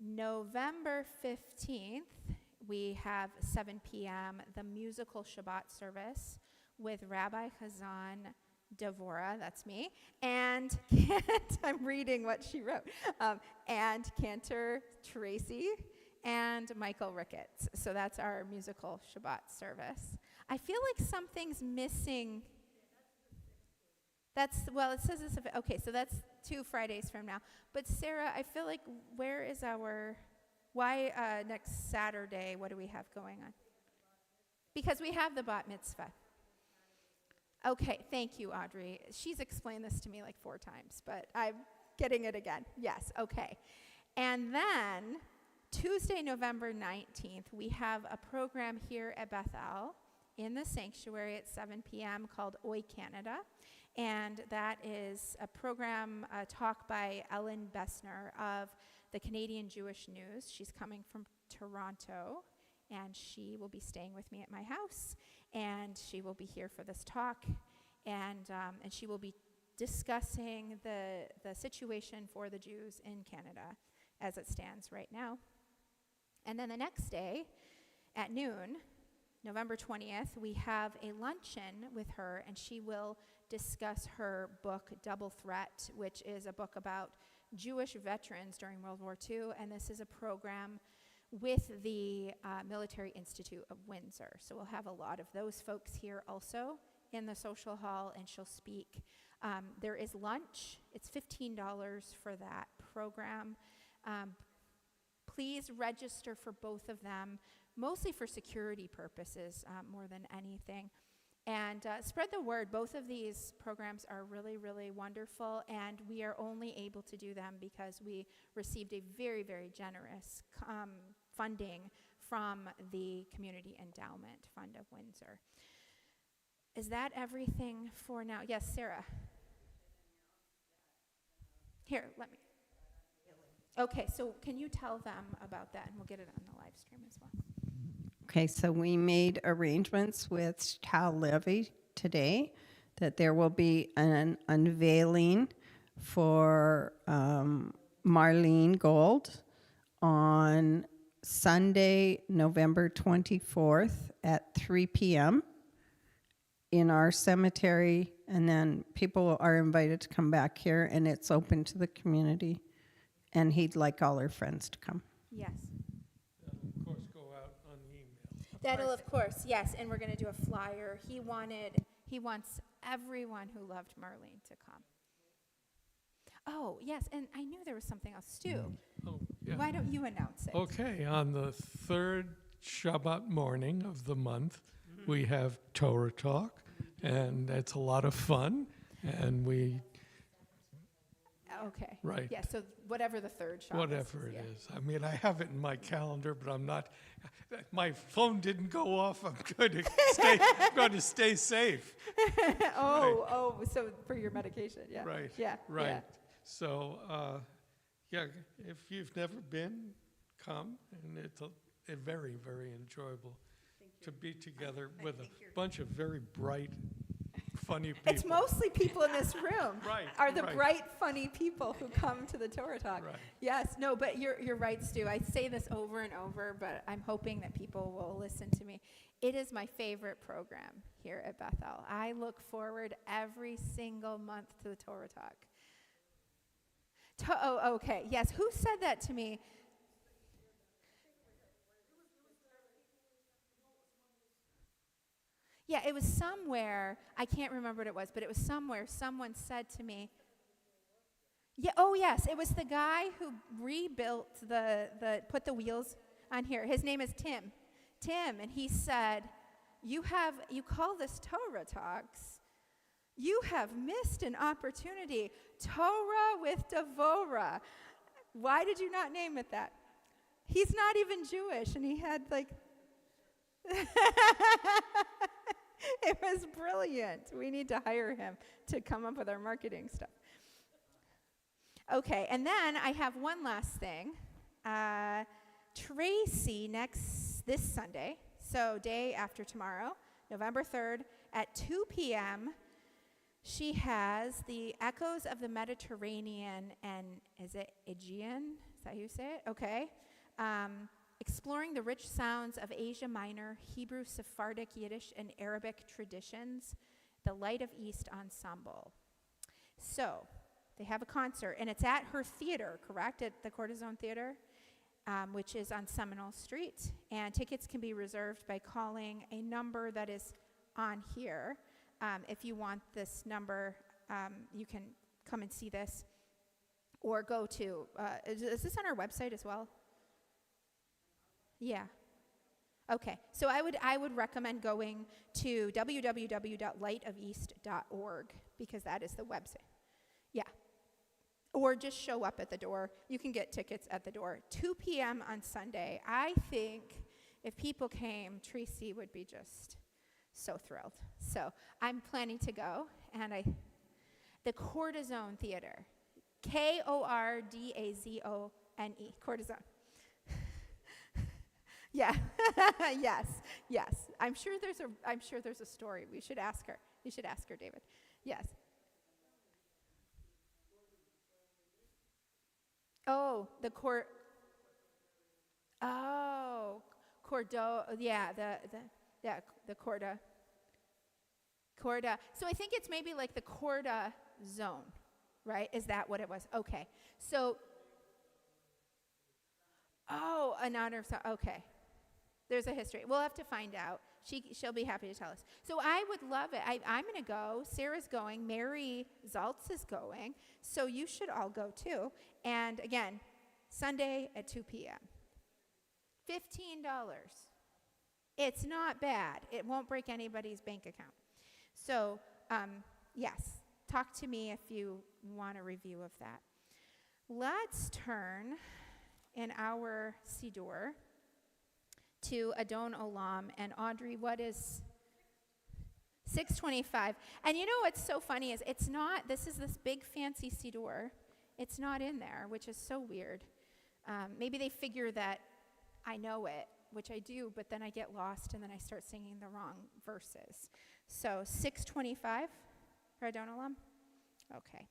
November 15th, we have 7 p.m., the musical Shabbat service with Rabbi Hazzan, Devorah, that's me, and I'm reading what she wrote, and Cantor Tracy and Michael Ricketts. So that's our musical Shabbat service. I feel like something's missing. It says this, okay, so that's 2 Fridays from now. But Sarah, I feel like why next Saturday, what do we have going on? Because we have the bat mitzvah. Okay, thank you, Audrey. She's explained this to me like 4 times, but I'm getting it again. Yes, okay. And then Tuesday, November 19th, we have a program here at Bethel in the sanctuary at 7 p.m. called Oi Canada. And that is a program, a talk by Ellen Bessner of the Canadian Jewish News. She's coming from Toronto, and she will be staying with me at my house. And she will be here for this talk, and she will be discussing the situation for the Jews in Canada as it stands right now. And then the next day at noon, November 20th, we have a luncheon with her, and she will discuss her book, Double Threat, which is a book about Jewish veterans during World War II. And this is a program with the Military Institute of Windsor. So we'll have a lot of those folks here also in the social hall, and she'll speak. There is lunch. It's $15 for that program. Please register for both of them, mostly for security purposes more than anything. And spread the word. Both of these programs are really, really wonderful, and we are only able to do them because we received a very, very generous funding from the Community Endowment Fund of Windsor. Is that everything for now? Yes, Sarah. Here, let me. Okay, so can you tell them about that, and we'll get it on the live stream as well. Okay, so we made arrangements with Tal Levy today that there will be an unveiling for Marlene Gold on Sunday, November 24th at 3 p.m. in our cemetery, and then people are invited to come back here, and it's open to the community, and he'd like all her friends to come. Yes. Of course, go out on email. That'll, of course, yes, and we're going to do a flyer. He wants everyone who loved Marlene to come. Oh, yes, and I knew there was something else, Stu. Oh, yeah. Why don't you announce it? Okay, on the third Shabbat morning of the month, we have Torah Talk, and it's a lot of fun, and we, Okay. right. Yeah, so whatever the third shot Whatever is. it is. I mean, I have it in my calendar, but I'm not, my phone didn't go off. I'm going to stay safe. So for your medication, yeah. Right. Yeah. Right. Yeah. So, yeah, if you've never been, come, and it's a very, very enjoyable to be together with a bunch of very bright, funny people. It's mostly people in this room Right, are the right. bright, funny people who come to the Torah Talk. Right. Yes, no, but you're right, Stu. I say this over and over, but I'm hoping that people will listen to me. It is my favorite program here at Bethel. I look forward every single month to the Torah Talk. Oh, okay. Yes, who said that to me? Yeah, it was somewhere. I can't remember what it was, but it was somewhere. Someone said to me, yeah, oh yes, it was the guy who rebuilt put the wheels on here. His name is Tim. And he said, you call this Torah Talks. You have missed an opportunity. Torah with Devorah. Why did you not name it that? He's not even Jewish, and he had like... It was brilliant. We need to hire him to come up with our marketing stuff. Okay, and then I have one last thing. Tracy this Sunday, so day after tomorrow, November 3rd, at 2 p.m., she has the Echoes of the Mediterranean and, is it Aegean? Is that how you say it? Okay. Exploring the rich sounds of Asia Minor, Hebrew, Sephardic, Yiddish, and Arabic traditions, the Light of East Ensemble. So, they have a concert, and it's at her theater, correct? At the Cortisone Theater, which is on Seminole Street. And tickets can be reserved by calling a number that is on here. If you want this number, you can come and see this. Or go to, is this on our website as well? Yeah. Okay. So I would recommend going to www.lightofeast.org because that is the website. Yeah. Or just show up at the door. You can get tickets at the door. 2 p.m. on Sunday. I think if people came, Tracy would be just so thrilled. So I'm planning to go, and the Cortisone Theater, Kordazone, Cortisone. Yeah. yes. I'm sure there's a story. We should ask her. You should ask her, David. Yes. Oh, the Cordo. Yeah, the Corda. Korda. So I think it's maybe like the Korda zone, right? Is that what it was? Okay. So, an honor of, okay. There's a history. We'll have to find out. She'll be happy to tell us. So I would love it. I'm going to go. Sarah's going. Mary Zaltz is going. So you should all go too. And again, Sunday at 2 p.m. $15. It's not bad. It won't break anybody's bank account. So, yes, talk to me if you want a review of that. Let's turn in our Siddur to Adon Olam. And Audrey, what is 625? And you know what's so funny is it's not, this is this big fancy Siddur. It's not in there, which is so weird. Maybe they figure that I know it, which I do, but then I get lost and then I start singing the wrong verses. So 625 for Adon Olam? Okay.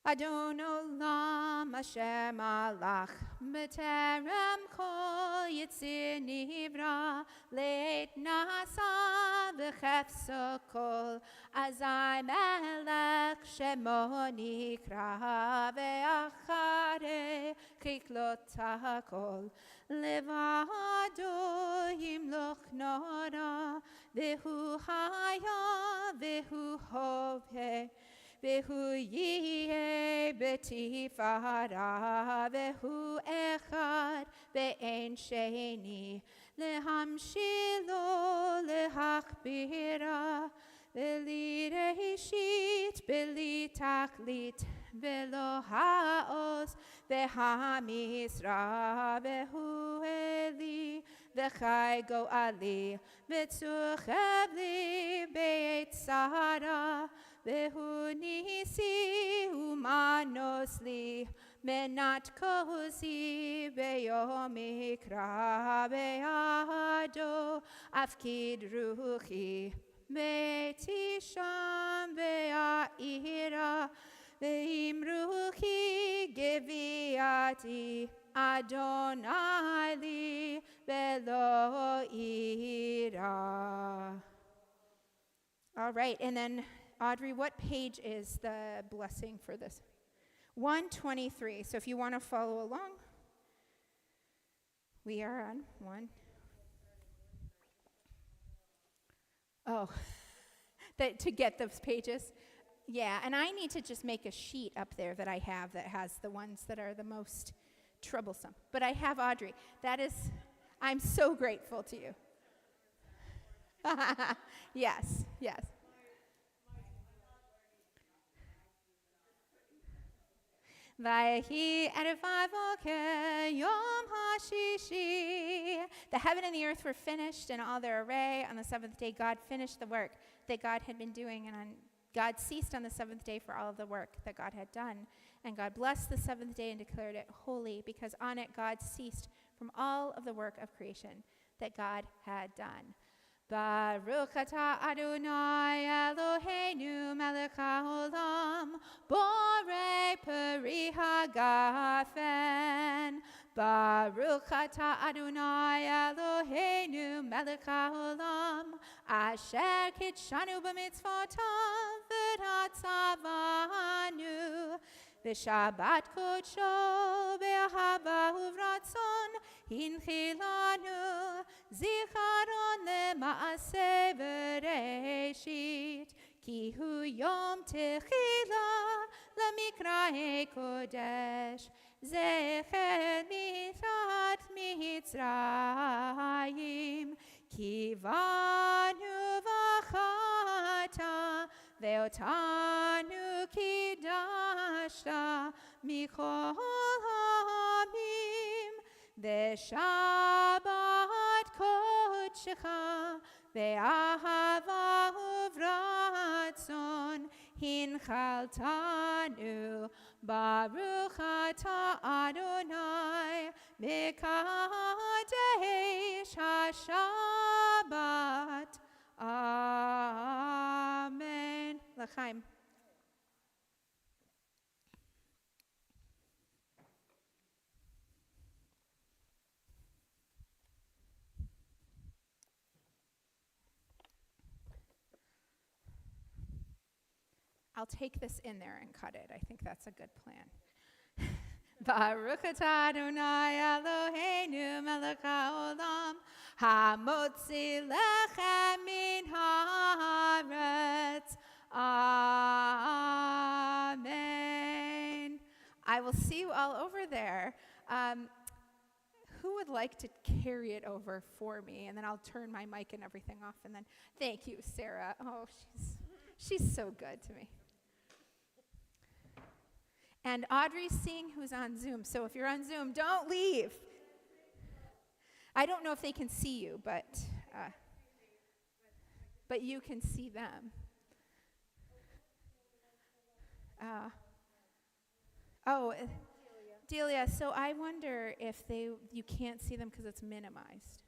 Adon Olam Asher Malach B'terem Kol Yitzir Nivra Leit Nasa V'chefso Kol Azai Melech Shemo Nikra Ve'achare Chiklot HaKol Levado Yimloch Nora Ve'hu Haya Ve'hu Hoveh Vehu yeh betifara, vehu echad ve'en sheni, lehamshilo lehachbira, veli reshit, veli taklit, velo haos, vehamisra, vehu eli, vechai go'ali, vetzuchevli be'etzara, Vehu nisi umanos li menat kosi beyomikra beado afkid ruchi meti sham be'ira ve'im ruchi geviati Adonai li velo ira. All right, and then Audrey, what page is the blessing for this? 123. So if you want to follow along, we are on 1. Oh, to get those pages? Yeah, and I need to just make a sheet up there that I have that has the ones that are the most troublesome. But I have Audrey. I'm so grateful to you. Yes. Vayhi erev boker yom hashishi. The heaven and the earth were finished in all their array. On the seventh day, God finished the work that God had been doing, and God ceased on the seventh day for all of the work that God had done. And God blessed the seventh day and declared it holy, because on it God ceased from all of the work of creation that God had done. Baruch atah Adonai Eloheinu melech haolam borei peri hagafen. Baruch atah Adonai Eloheinu melech haolam asher kitshanu b'mitzvotav v'ratzavanu v'shabbat kodsho v'ahava uvratzon hinchilanu zikaron le'maaseh v'reshit ki hu yom techila lemikra'e kodesh zecher mitat mitzrayim kivanu v'chata ve'otanu kidashta michol ha'amim ve'shabbat kodshecha ve'ahava uvratzon hinchaltanu baruch atah Adonai mekadesh hashabbat. Amen. L'chaim. I'll take this in there and cut it. I think that's a good plan. Baruch atah Adonai Eloheinu melech haolam hamotzi lechem min haaretz. Amen. I will see you all over there. Who would like to carry it over for me? And then I'll turn my mic and everything off. And then, thank you, Sarah. Oh, she's so good to me. And Audrey's seeing who's on Zoom. So if you're on Zoom, don't leave. I don't know if they can see you, but you can see them. Delia, so I wonder if you can't see them because it's minimized.